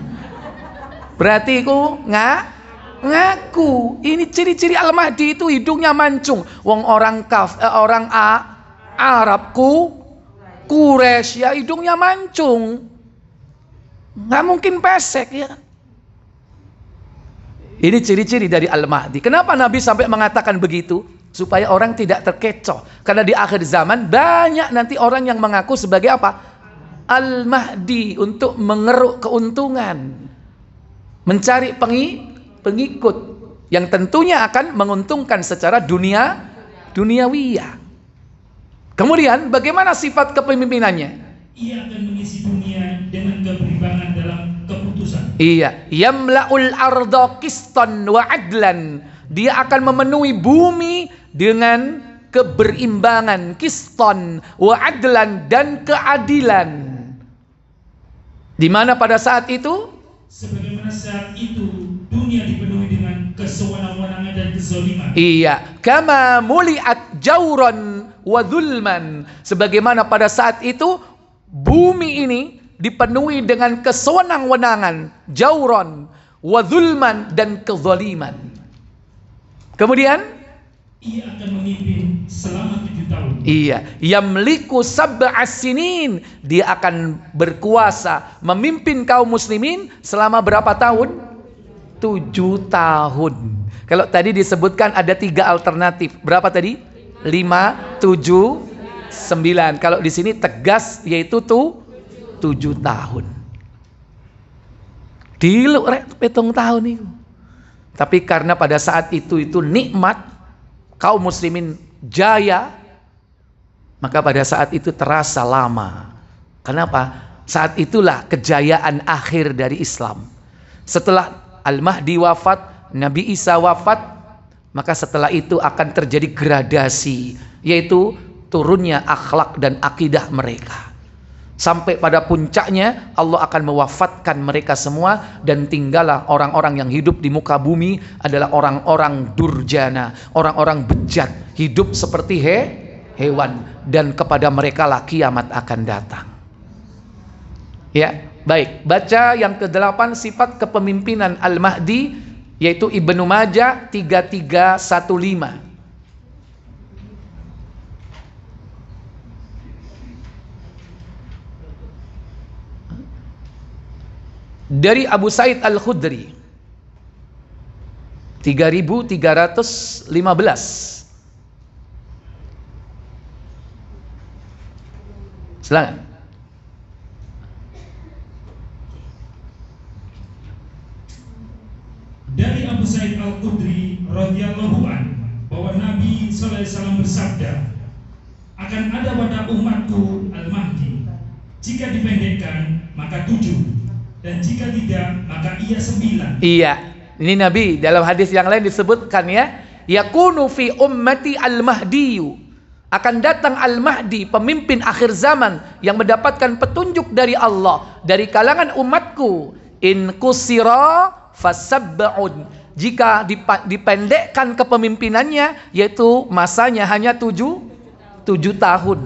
Berarti ku ngaku. Ini ciri-ciri Al-Mahdi itu hidungnya mancung. Wong orang Arabku Quraisy ya hidungnya mancung. Nggak mungkin pesek ya. Ini ciri-ciri dari Al-Mahdi. Kenapa Nabi sampai mengatakan begitu? Supaya orang tidak terkecoh. Karena di akhir zaman banyak nanti orang yang mengaku sebagai apa? Al-Mahdi untuk mengeruk keuntungan. Mencari pengikut yang tentunya akan menguntungkan secara duniawiyah. Kemudian bagaimana sifat kepemimpinannya? Ia akan mengisi dunia dengan keberimbangan dalam keputusan. Iya, yamla'ul arda qistan wa adlan. Dia akan memenuhi bumi dengan keberimbangan, qistan wa adlan, dan keadilan. Di mana pada saat itu? Sebagaimana saat itu dunia dipenuhi dengan kesewenang-wenangan dan kezaliman. Iya, kama muliat jauran wa zulman. Sebagaimana pada saat itu bumi ini dipenuhi dengan kesewenang-wenangan, jauran wa zulman, dan kezaliman. Kemudian ia akan memimpin selama 7 tahun. Iya, yamliku sab'as sinin. Dia akan berkuasa memimpin kaum muslimin selama berapa tahun? 7 tahun. Kalau tadi disebutkan ada 3 alternatif. Berapa tadi? 5, 7, 9. Kalau di sini tegas yaitu 7 tahun. Diluk rek 7 tahun itu. Tapi karena pada saat itu nikmat, kaum muslimin jaya, maka pada saat itu terasa lama. Kenapa? Saat itulah kejayaan akhir dari Islam. Setelah Al-Mahdi wafat, Nabi Isa wafat, maka setelah itu akan terjadi gradasi, yaitu turunnya akhlak dan akidah mereka. Sampai pada puncaknya Allah akan mewafatkan mereka semua, dan tinggallah orang-orang yang hidup di muka bumi adalah orang-orang durjana, orang-orang bejat, hidup seperti hewan, dan kepada mereka lah kiamat akan datang. Ya, baik, baca yang ke-8 sifat kepemimpinan Al-Mahdi, yaitu Ibnu Majah 3315. Dari Abu Sa'id Al-Khudri 3315. Silakan. SAW bersabda, akan ada pada umatku Al-Mahdi. Jika dipendekkan maka 7, dan jika tidak maka ia 9. Iya, ini Nabi dalam hadis yang lain disebutkan ya, yakunu fi ummati al-mahdiyu, akan datang al-mahdi, pemimpin akhir zaman yang mendapatkan petunjuk dari Allah dari kalangan umatku. In kusira fasab'un, jika dipendekkan kepemimpinannya, yaitu masanya hanya 7 tahun.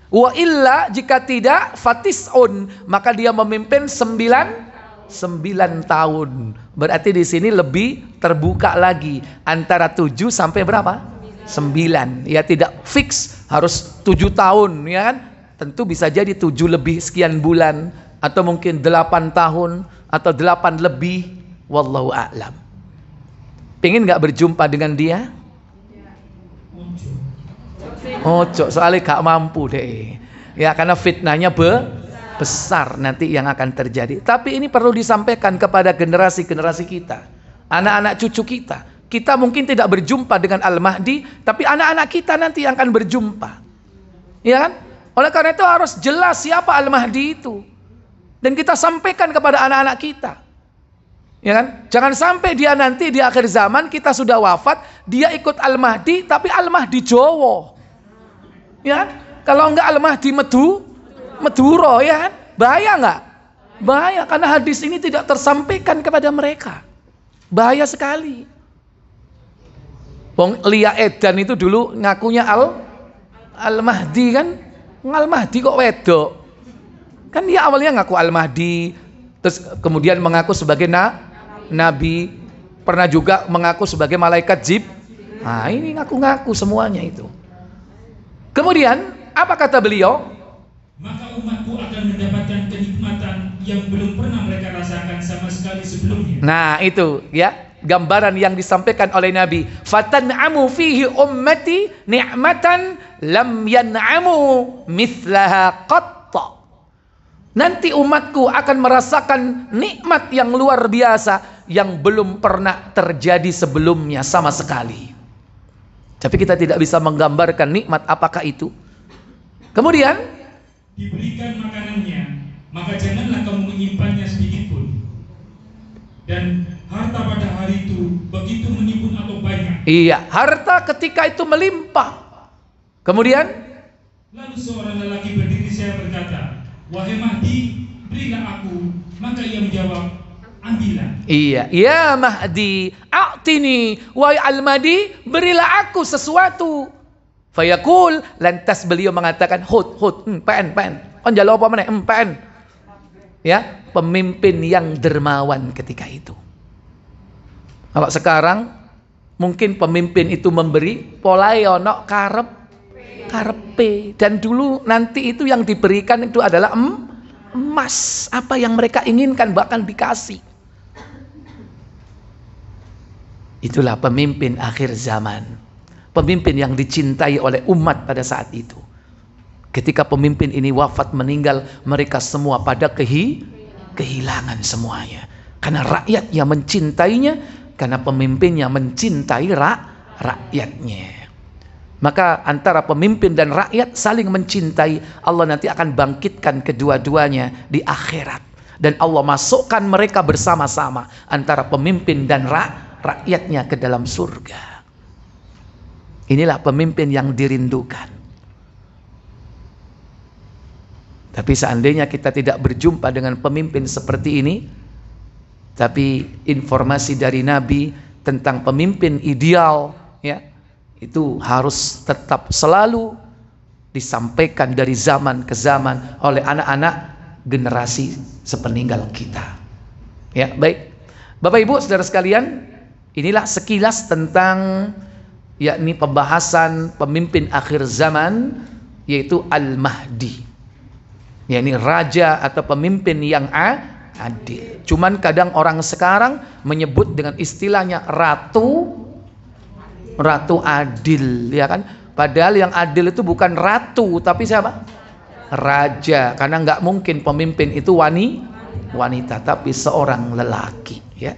Wa illa, jika tidak, fatis'un, maka dia memimpin 9 tahun. Berarti di sini lebih terbuka lagi antara 7 sampai berapa? 9. Ya, tidak fix harus 7 tahun, ya kan? Tentu bisa jadi 7 lebih sekian bulan, atau mungkin 8 tahun atau 8 lebih, wallahu a'lam. Pengen nggak berjumpa dengan dia? Ojo, soalnya gak mampu deh. Ya, karena fitnahnya besar nanti yang akan terjadi. Tapi ini perlu disampaikan kepada generasi-generasi kita, anak-anak cucu kita. Kita mungkin tidak berjumpa dengan Al-Mahdi, tapi anak-anak kita nanti yang akan berjumpa. Ya kan? Oleh karena itu harus jelas siapa Al-Mahdi itu. Dan kita sampaikan kepada anak-anak kita. Ya kan? Jangan sampai dia nanti di akhir zaman kita sudah wafat, dia ikut Al-Mahdi tapi Al-Mahdi Jowo. Ya kan? Kalau enggak Al-Mahdi Meduro, ya kan? Bahaya enggak? Bahaya, karena hadis ini tidak tersampaikan kepada mereka. Bahaya sekali. Wong Lia Edan itu dulu ngakunya Al-Mahdi kan? Al-Mahdi kok wedok? Kan dia awalnya ngaku Al-Mahdi, terus kemudian mengaku sebagai nabi, pernah juga mengaku sebagai malaikat Nah, ini ngaku-ngaku semuanya itu. Kemudian apa kata beliau? Maka umatku akan mendapatkan kenikmatan yang belum pernah mereka rasakan sama sekali sebelumnya. Nah, itu ya, gambaran yang disampaikan oleh Nabi. Fatan'amu fihi ummati ni'matan lam yan'amu mithlaha qatta. Nanti umatku akan merasakan nikmat yang luar biasa yang belum pernah terjadi sebelumnya sama sekali. Tapi kita tidak bisa menggambarkan nikmat apakah itu. Kemudian diberikan makanannya, maka janganlah kamu menyimpannya sedikit pun. Dan harta pada hari itu begitu menimbun atau banyak. Iya, harta ketika itu melimpah. Kemudian lalu seorang lelaki berdiri, saya berkata, wahai Mahdi, berilah aku. Maka ia menjawab, ambillah. Iya, ya Mahdi, a'tini, wahai Al-Mahdi, berilah aku sesuatu. Fayaqul, lantas beliau mengatakan, hud, pen, on jalo apa meneh, pen. Ya, pemimpin yang dermawan ketika itu. Kalau sekarang mungkin pemimpin itu memberi polai ono karepe, dan dulu nanti itu yang diberikan itu adalah emas, apa yang mereka inginkan bahkan dikasih. Itulah pemimpin akhir zaman, pemimpin yang dicintai oleh umat pada saat itu. Ketika pemimpin ini wafat, meninggal, mereka semua pada kehilangan semuanya. Karena rakyat yang mencintainya, karena pemimpinnya mencintai rakyatnya. Maka antara pemimpin dan rakyat saling mencintai. Allah nanti akan bangkitkan kedua-duanya di akhirat. Dan Allah masukkan mereka bersama-sama, antara pemimpin dan rakyatnya, ke dalam surga. Inilah pemimpin yang dirindukan. Tapi seandainya kita tidak berjumpa dengan pemimpin seperti ini, tapi informasi dari Nabi tentang pemimpin ideal, ya, itu harus tetap selalu disampaikan dari zaman ke zaman oleh anak-anak generasi sepeninggal kita. Ya, baik. Bapak Ibu, saudara sekalian, inilah sekilas tentang yakni pembahasan pemimpin akhir zaman, yaitu Al-Mahdi. Yakni raja atau pemimpin yang adil. Cuman kadang orang sekarang menyebut dengan istilahnya ratu adil, ya kan? Padahal yang adil itu bukan ratu, tapi siapa? Raja. Karena nggak mungkin pemimpin itu wanita, tapi seorang lelaki. Ya,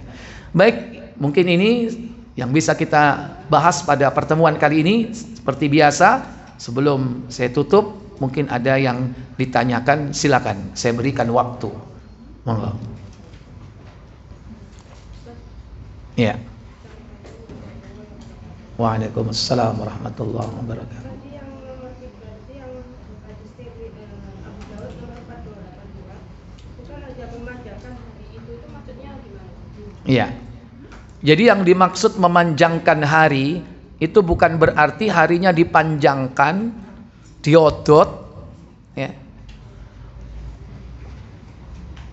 baik. Mungkin ini yang bisa kita bahas pada pertemuan kali ini. Seperti biasa, sebelum saya tutup, mungkin ada yang ditanyakan, silakan saya berikan waktu. Monggo. Ya. Waalaikumsalam warahmatullahi wabarakatuh. Iya. Jadi yang dimaksud memanjangkan hari itu bukan berarti harinya dipanjangkan, diodot, ya.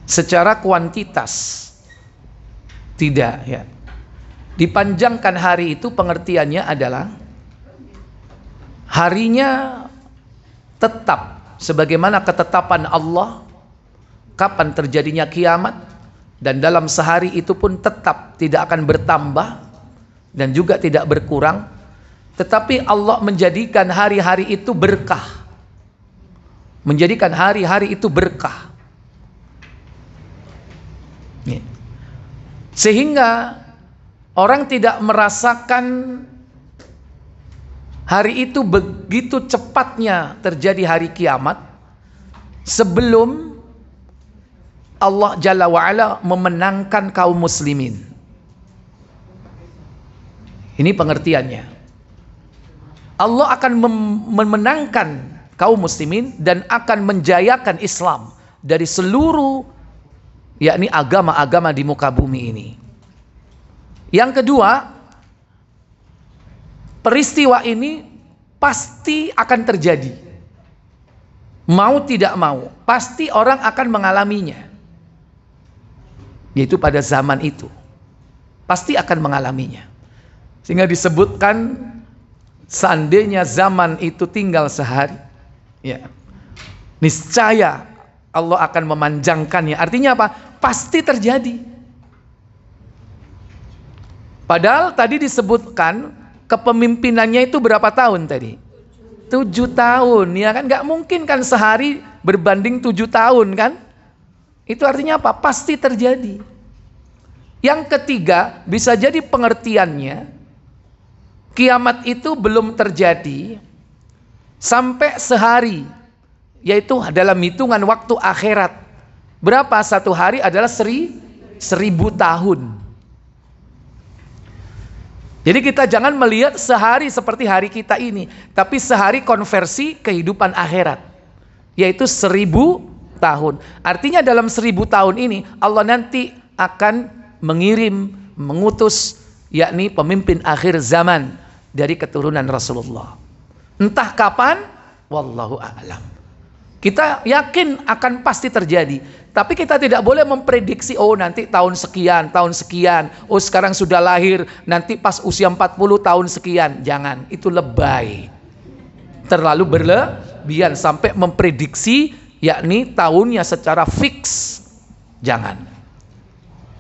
Secara kuantitas. Tidak, ya. Dipanjangkan hari itu pengertiannya adalah harinya tetap sebagaimana ketetapan Allah kapan terjadinya kiamat. Dan dalam sehari itu pun tetap tidak akan bertambah dan juga tidak berkurang. Tetapi Allah menjadikan hari-hari itu berkah. Menjadikan hari-hari itu berkah. Sehingga orang tidak merasakan hari itu begitu cepatnya terjadi hari kiamat sebelum Allah Jalla wa'ala memenangkan kaum muslimin. Ini pengertiannya. Allah akan memenangkan kaum muslimin dan akan menjayakan Islam dari seluruh, yakni agama-agama di muka bumi ini. Yang kedua, peristiwa ini pasti akan terjadi. Mau tidak mau, pasti orang akan mengalaminya. Yaitu pada zaman itu pasti akan mengalaminya. Sehingga disebutkan seandainya zaman itu tinggal sehari, ya, niscaya Allah akan memanjangkannya. Artinya apa? Pasti terjadi. Padahal tadi disebutkan kepemimpinannya itu berapa tahun tadi? 7 tahun, ya kan? Gak mungkin kan sehari berbanding 7 tahun kan? Itu artinya apa? Pasti terjadi. Yang ketiga, bisa jadi pengertiannya kiamat itu belum terjadi sampai sehari, yaitu dalam hitungan waktu akhirat. Berapa satu hari adalah 1000 tahun. Jadi kita jangan melihat sehari seperti hari kita ini, tapi sehari konversi kehidupan akhirat, yaitu 1000 tahun. Artinya dalam 1000 tahun ini Allah nanti akan mengutus yakni pemimpin akhir zaman dari keturunan Rasulullah. Entah kapan, wallahu a'lam. Kita yakin akan pasti terjadi, tapi kita tidak boleh memprediksi, oh nanti tahun sekian, oh sekarang sudah lahir, nanti pas usia 40 tahun sekian. Jangan, itu lebay. Terlalu berlebihan sampai memprediksi yakni tahunnya secara fix. Jangan.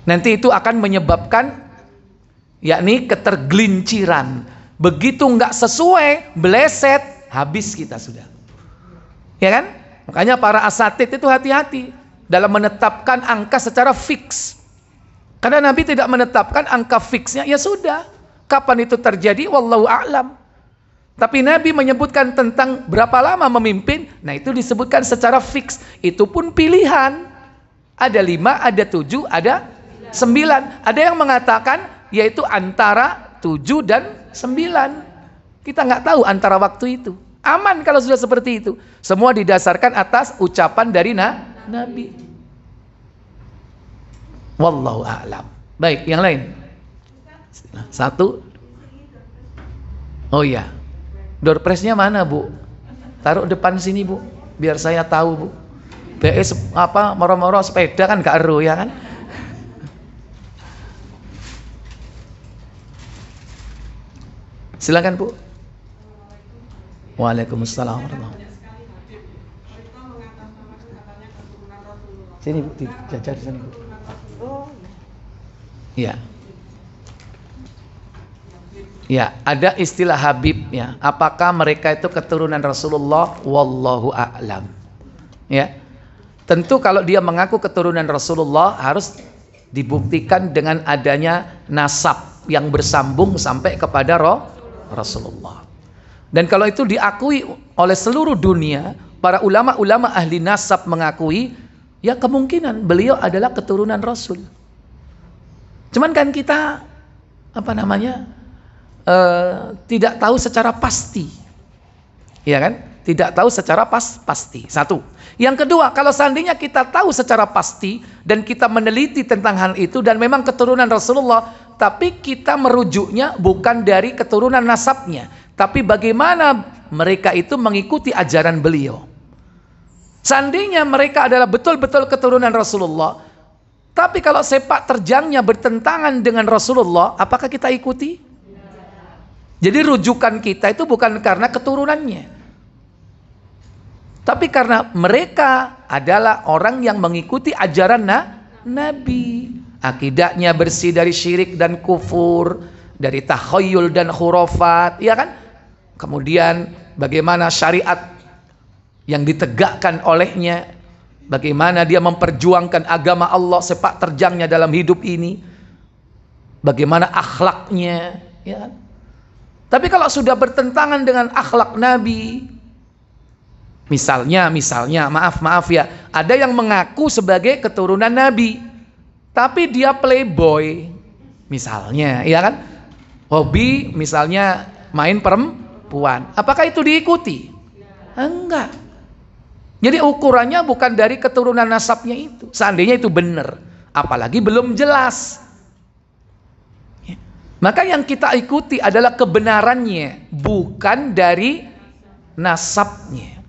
Nanti itu akan menyebabkan yakni ketergelinciran. Begitu nggak sesuai, meleset, habis kita sudah. Ya kan? Makanya para asatid itu hati-hati dalam menetapkan angka secara fix. Karena Nabi tidak menetapkan angka fixnya, ya sudah. Kapan itu terjadi, wallahu a'lam. Tapi Nabi menyebutkan tentang berapa lama memimpin. Nah itu disebutkan secara fix. Itu pun pilihan. Ada 5, ada 7, ada 9. Ada yang mengatakan yaitu antara 7 dan 9. Kita nggak tahu antara waktu itu. Aman kalau sudah seperti itu. Semua didasarkan atas ucapan dari Nabi. Wallahu a'lam. Baik, yang lain. 1. Oh iya. Door prize-nya mana, Bu? Taruh depan sini, Bu. Biar saya tahu, Bu. BS apa moro-moro sepeda kan gak eru ya kan? Silakan, Bu. Waalaikumsalam warahmatullahi wabarakatuh. Sini, Bu, dijajar di sini, Bu. Iya. Ya, ada istilah Habib ya. Apakah mereka itu keturunan Rasulullah? Wallahu a'lam. Ya. Tentu kalau dia mengaku keturunan Rasulullah harus dibuktikan dengan adanya nasab. yang bersambung sampai kepada Rasulullah. Dan kalau itu diakui oleh seluruh dunia, para ulama-ulama ahli nasab mengakui, ya kemungkinan beliau adalah keturunan Rasul. Cuman kan kita tidak tahu secara pasti, ya kan? Tidak tahu secara pasti. Satu. Yang kedua, kalau seandainya kita tahu secara pasti dan kita meneliti tentang hal itu dan memang keturunan Rasulullah, tapi kita merujuknya bukan dari keturunan nasabnya, tapi bagaimana mereka itu mengikuti ajaran beliau. Seandainya mereka adalah betul-betul keturunan Rasulullah, tapi kalau sepak terjangnya bertentangan dengan Rasulullah, apakah kita ikuti? Jadi rujukan kita itu bukan karena keturunannya, tapi karena mereka adalah orang yang mengikuti ajaran Nabi. Akidahnya bersih dari syirik dan kufur, dari takhayul dan khurafat, ya kan? Kemudian bagaimana syariat yang ditegakkan olehnya, bagaimana dia memperjuangkan agama Allah sepak terjangnya dalam hidup ini, bagaimana akhlaknya, ya kan? Tapi kalau sudah bertentangan dengan akhlak Nabi, misalnya maaf ya, ada yang mengaku sebagai keturunan Nabi, tapi dia playboy, misalnya, ya kan? Hobi misalnya main perempuan, apakah itu diikuti? Enggak. Jadi ukurannya bukan dari keturunan nasabnya itu, seandainya itu benar, apalagi belum jelas. Maka yang kita ikuti adalah kebenarannya, bukan dari nasabnya.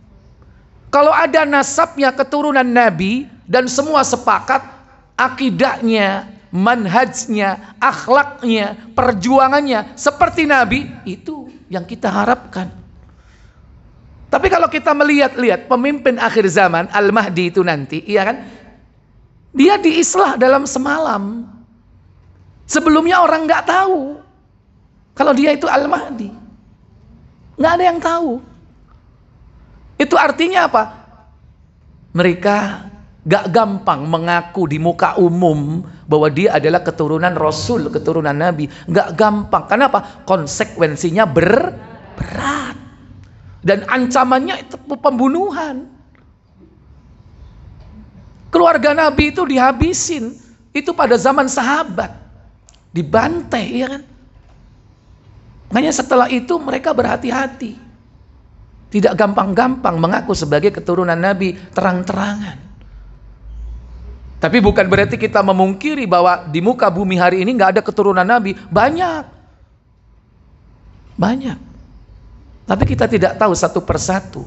Kalau ada nasabnya keturunan Nabi dan semua sepakat akidahnya, manhajnya, akhlaknya, perjuangannya seperti Nabi, itu yang kita harapkan. Tapi kalau kita melihat pemimpin akhir zaman, Al-Mahdi itu nanti, iya kan? Dia diislah dalam semalam. Sebelumnya orang nggak tahu kalau dia itu Al-Mahdi. Nggak ada yang tahu. Itu artinya apa? Mereka gak gampang mengaku di muka umum bahwa dia adalah keturunan Rasul, keturunan Nabi. Gak gampang. Kenapa? Konsekuensinya berat. Dan ancamannya itu pembunuhan. Keluarga Nabi itu dihabisin. Itu pada zaman sahabat. Dibantai, ya kan? Makanya setelah itu mereka berhati-hati. Tidak gampang-gampang mengaku sebagai keturunan Nabi terang-terangan. Tapi bukan berarti kita memungkiri bahwa di muka bumi hari ini nggak ada keturunan Nabi. Banyak. Tapi kita tidak tahu satu persatu.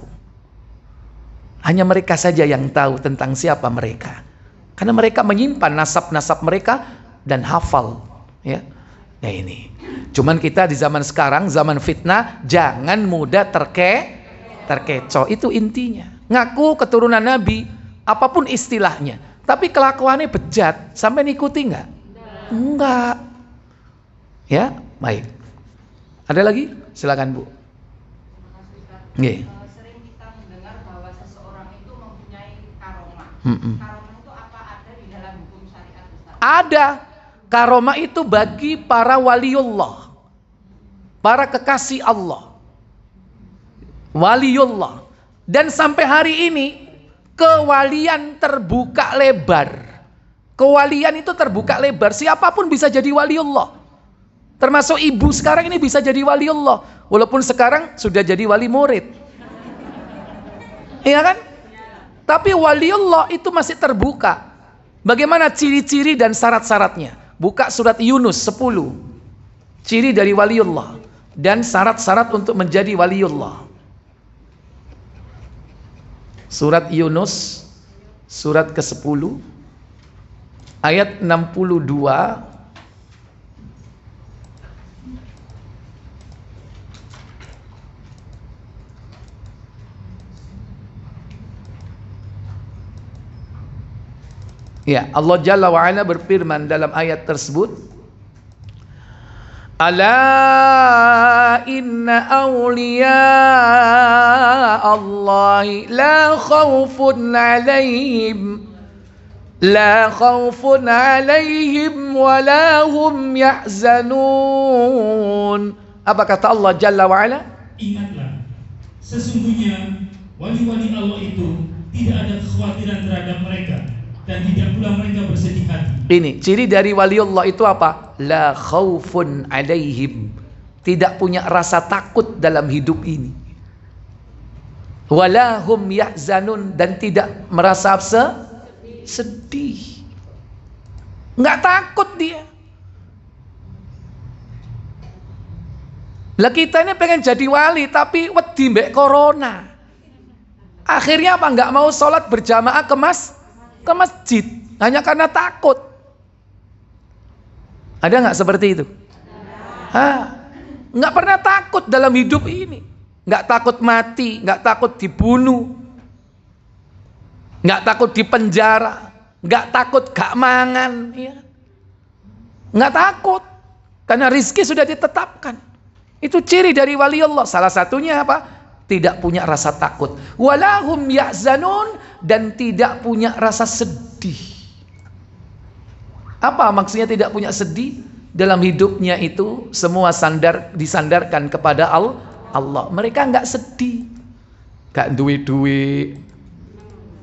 Hanya mereka saja yang tahu tentang siapa mereka. Karena mereka menyimpan nasab-nasab mereka dan hafal. Ya. Nah ini. Cuman kita di zaman sekarang, zaman fitnah, jangan mudah terkecoh. Itu intinya. Ngaku keturunan Nabi, apapun istilahnya. Tapi kelakuannya bejat, sampai ngikuti nggak? Enggak. Ya, baik. Ada lagi? Silakan Bu. Nggih. Sering kita mendengar bahwa seseorang itu mempunyai karomah. Karomah itu apa ada di dalam hukum syariat Ustaz? Ada. Karomah itu bagi para waliullah, para kekasih Allah, waliullah. Dan sampai hari ini kewalian terbuka lebar. Kewalian itu terbuka lebar. Siapapun bisa jadi waliullah. Termasuk ibu sekarang ini bisa jadi waliullah. Walaupun sekarang sudah jadi wali murid. Iya kan? Tapi waliullah itu masih terbuka. Bagaimana ciri-ciri dan syarat-syaratnya? Buka surat Yunus 10. Ciri dari waliullah dan syarat-syarat untuk menjadi waliullah. Surat Yunus, surat ke-10, ayat 62. Ya, Allah Jalla wa Ala berfirman dalam ayat tersebut, Ala inna awliya Allahi la khawfun alaihim La khaufun 'alaihim wa la hum yahzanun. Apa kata Allah Jalla wa Ala? Ingatlah, sesungguhnya wali-wali Allah itu tidak ada kekhawatiran terhadap mereka dan tidak pula mereka bersedih hati. Ini ciri dari wali Allah itu apa? La khaufun 'alaihim. Tidak punya rasa takut dalam hidup ini. Wala hum yahzanun, dan tidak merasa sedih. Nggak takut dia. Lah kita ini pengen jadi wali tapi wedi mbek corona. Akhirnya apa? Nggak mau sholat berjamaah ke masjid hanya karena takut. Ada nggak seperti itu? Nggak pernah takut dalam hidup ini. Nggak takut mati, nggak takut dibunuh, nggak takut dipenjara, nggak takut gak mangan, ya. Nggak takut karena rizki sudah ditetapkan. Itu ciri dari wali Allah. Salah satunya apa? Tidak punya rasa takut. Walahum yahzanun, dan tidak punya rasa sedih. Apa maksudnya tidak punya sedih? Dalam hidupnya itu semua disandarkan kepada Allah. Mereka nggak sedih, nggak duit,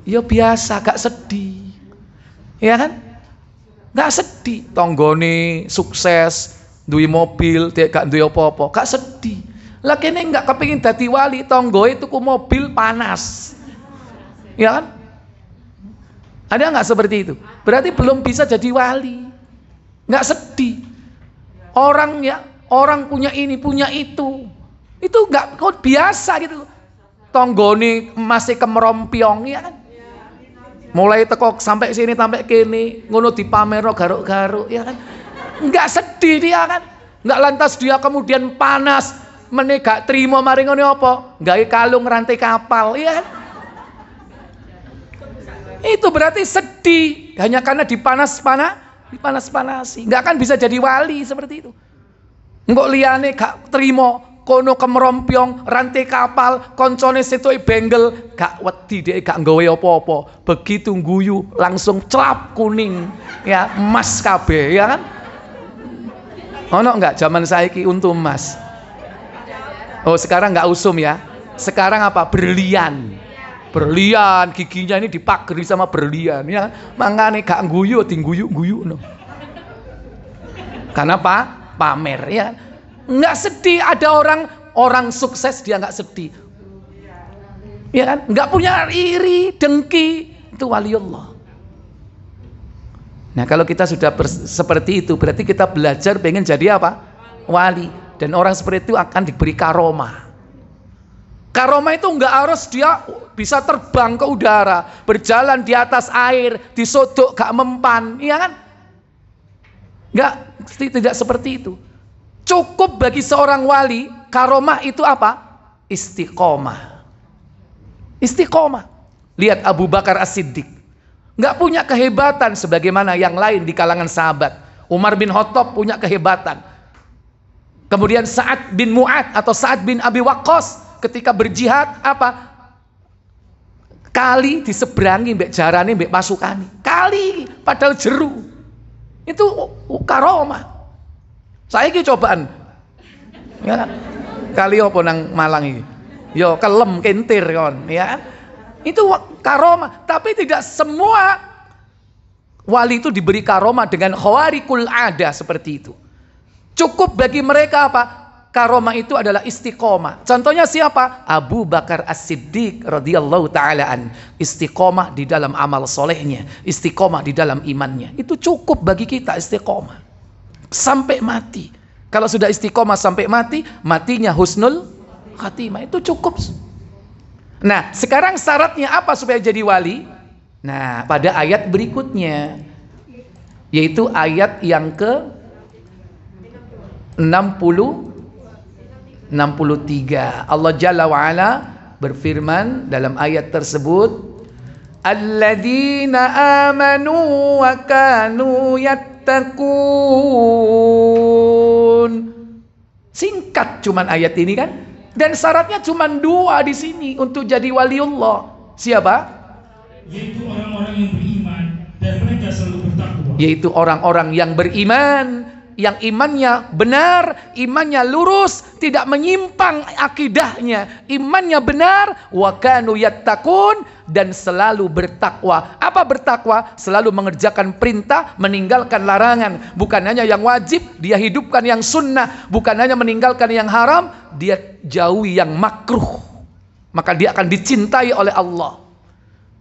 ya biasa, nggak sedih, ya kan? Nggak sedih. Tonggone sukses, duwe mobil, dia gak duwe apa-apa, gak sedih. Lah kene nggak kepengin dadi wali, tonggoe tuku mobil panas, ya kan? Ada nggak seperti itu? Berarti belum bisa jadi wali, nggak sedih. Orang punya ini, punya itu nggak kok biasa gitu. Tonggone masih kemerompiong, ya kan? Mulai teko sampai sini sampai kini, ngono dipamero garuk-garuk, ya kan? Nggak sedih dia kan? Nggak lantas dia kemudian panas, menegak terima mari ngene apa? Gawe kalung rantai kapal, ya kan? Itu berarti sedih hanya karena dipanas-panasi. Nggak akan bisa jadi wali seperti itu. Engkok liyane gak terima, kono kemerompiong, rantai kapal, koncone setoi benggel, gak wedi dhek, gak nggawe apa-apa. Begitu guyu langsung celap kuning, ya emas kabeh, ya kan? Ono enggak zaman saiki untu emas? Oh, sekarang enggak usum ya. Sekarang apa? Berlian. Berlian, giginya ini dipageri sama berlian, ya. Mangane gak guyu dingguyu-guyu no. Karena apa? Pamer, ya. Nggak sedih. Ada orang sukses dia nggak sedih, ya kan? Nggak punya iri, dengki. Itu waliullah. Nah, kalau kita sudah seperti itu, berarti kita belajar pengen jadi apa? Wali. Dan orang seperti itu akan diberi karomah. Karomah itu nggak harus dia bisa terbang ke udara, berjalan di atas air, disodok gak mempan, ya kan? Nggak, tidak seperti itu. Cukup bagi seorang wali, karomah itu apa? Istiqomah. Istiqomah. Lihat Abu Bakar As-Siddiq. Nggak punya kehebatan sebagaimana yang lain di kalangan sahabat. Umar bin Khattab punya kehebatan. Kemudian Sa'ad bin Mu'ad atau Sa'ad bin Abi Waqqas ketika berjihad apa? Kali diseberangi mbek jarane mbek pasukane. Kali padahal jeru. Itu karomah. Saiki cobaan. Ya kan? Kali apa nang Malang iki? Ya kelem kentir kon, ya. Itu karomah, tapi tidak semua wali itu diberi karomah dengan khawarikul ada seperti itu. Cukup bagi mereka apa? Karomah itu adalah istiqomah. Contohnya siapa? Abu Bakar As-Siddiq radhiyallahu taala an. Istiqomah di dalam amal solehnya, istiqomah di dalam imannya. Itu cukup bagi kita istiqomah sampai mati. Kalau sudah istiqomah sampai mati, matinya husnul khatimah. Itu cukup. Nah, sekarang syaratnya apa supaya jadi wali? Nah, pada ayat berikutnya, yaitu ayat yang ke 63. Allah Jalla wa Ala berfirman dalam ayat tersebut, alladzina amanu wa kanu yattaqun. Singkat cuman ayat ini kan, dan syaratnya cuman 2 di sini untuk jadi waliullah. Siapa? Yaitu orang-orang yang beriman dan mereka selalu bertakwa. Yaitu orang-orang yang beriman, yang imannya benar, imannya lurus, tidak menyimpang akidahnya, imannya benar, wa kanu yattaqun, dan selalu bertakwa. Apa bertakwa? Selalu mengerjakan perintah, meninggalkan larangan. Bukan hanya yang wajib, dia hidupkan yang sunnah. Bukan hanya meninggalkan yang haram, dia jauhi yang makruh. Maka dia akan dicintai oleh Allah.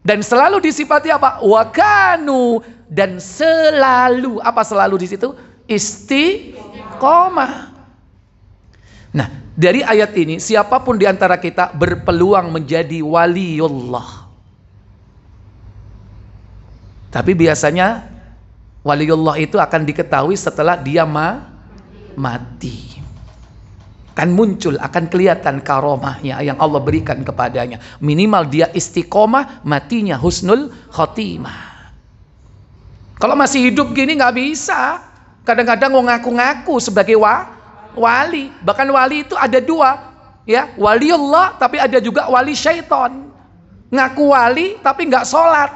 Dan selalu disifati apa? Wa kanu, dan selalu, apa selalu di situ? Istiqomah. Nah, dari ayat ini siapapun di antara kita berpeluang menjadi waliullah. Tapi biasanya waliullah itu akan diketahui setelah dia mati. Kan muncul, akan kelihatan karomahnya yang Allah berikan kepadanya. Minimal dia istiqomah, matinya husnul khotimah. Kalau masih hidup gini nggak bisa. Kadang-kadang mau ngaku-ngaku sebagai wali. Bahkan wali itu ada dua, ya, waliullah, tapi ada juga wali syaiton. Ngaku wali tapi nggak sholat.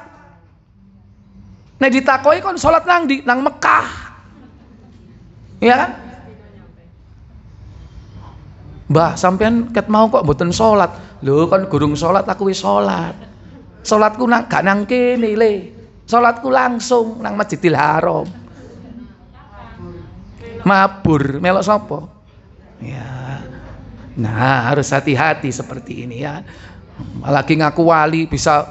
Nah ditakoi kan sholat nang Mekah, ya. Mbah sampean ket mau kok mboten sholat. Lho kan gurung sholat, aku wis sholat. Sholatku gak nang kene le. Sholatku langsung nang Masjidil Haram. Mabur melok sapa? Ya. Nah, harus hati-hati seperti ini ya. Lagi ngaku wali bisa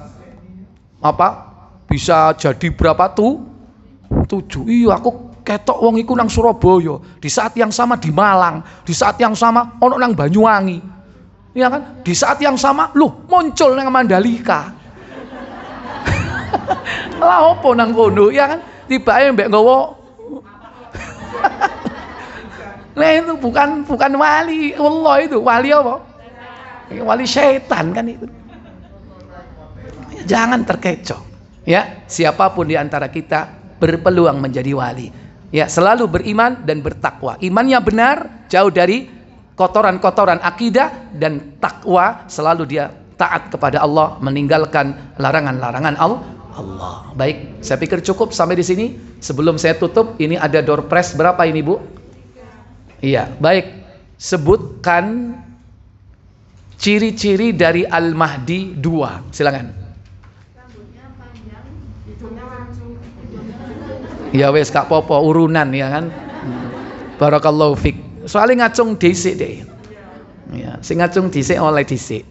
apa? Bisa jadi berapa tuh? 7. Iya, aku ketok wong iku nang Surabaya, di saat yang sama di Malang, di saat yang sama ono nang Banyuwangi. Ya kan? Di saat yang sama loh muncul nang Mandalika. Lah opo nang kono, ya kan? Tibake mbek nggawa. Nah itu bukan wali Allah, itu wali apa? Wali syaitan kan itu. Jangan terkecoh. Ya, siapapun di antara kita berpeluang menjadi wali. Ya, selalu beriman dan bertakwa. Imannya benar, jauh dari kotoran-kotoran akidah, dan takwa, selalu dia taat kepada Allah, meninggalkan larangan-larangan Allah. Baik, saya pikir cukup sampai di sini. Sebelum saya tutup, ini ada door prize berapa ini, Bu? Iya, baik. Sebutkan ciri-ciri dari Al-Mahdi 2. Silakan. Ya wes kak popo urunan ya kan. Barakallahu fik. Soalnya ngacung dhisik deh. Ya, sing ngacung dhisik oleh dhisik.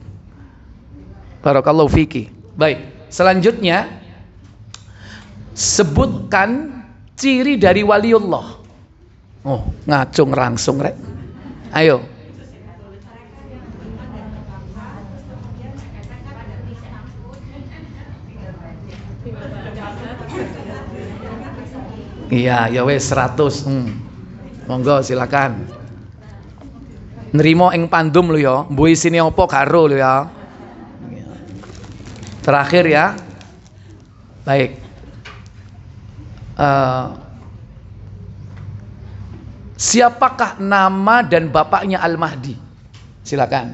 Barakallahu fiki. Baik, selanjutnya sebutkan ciri dari waliullah. Oh, ngacung langsung rek. Ayo. Iya, ya wes 100. Monggo silakan. Nrimo ing pandum lho ya, mbuh isine apa karo lho ya. Terakhir ya. Baik. Siapakah nama dan bapaknya Al-Mahdi? Silakan.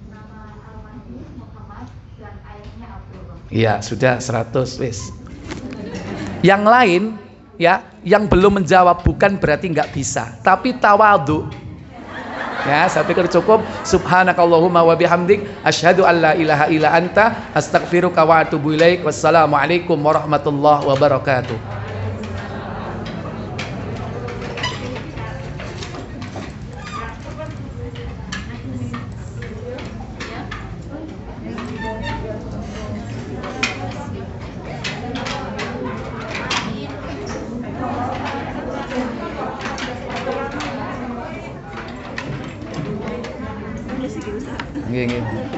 Nama Al-Mahdi Muhammad dan ayahnya Abdullah. Iya, sudah 100 wis. Yang lain ya, yang belum menjawab bukan berarti nggak bisa, tapi tawadhu. Ya, saya pikir cukup. Subhanakallahumma wa bihamdik, asyhadu an la ilaha illa anta, astaghfiruka wa atubu ilaik. Wassalamualaikum warahmatullahi wabarakatuh. Nggih, nggih.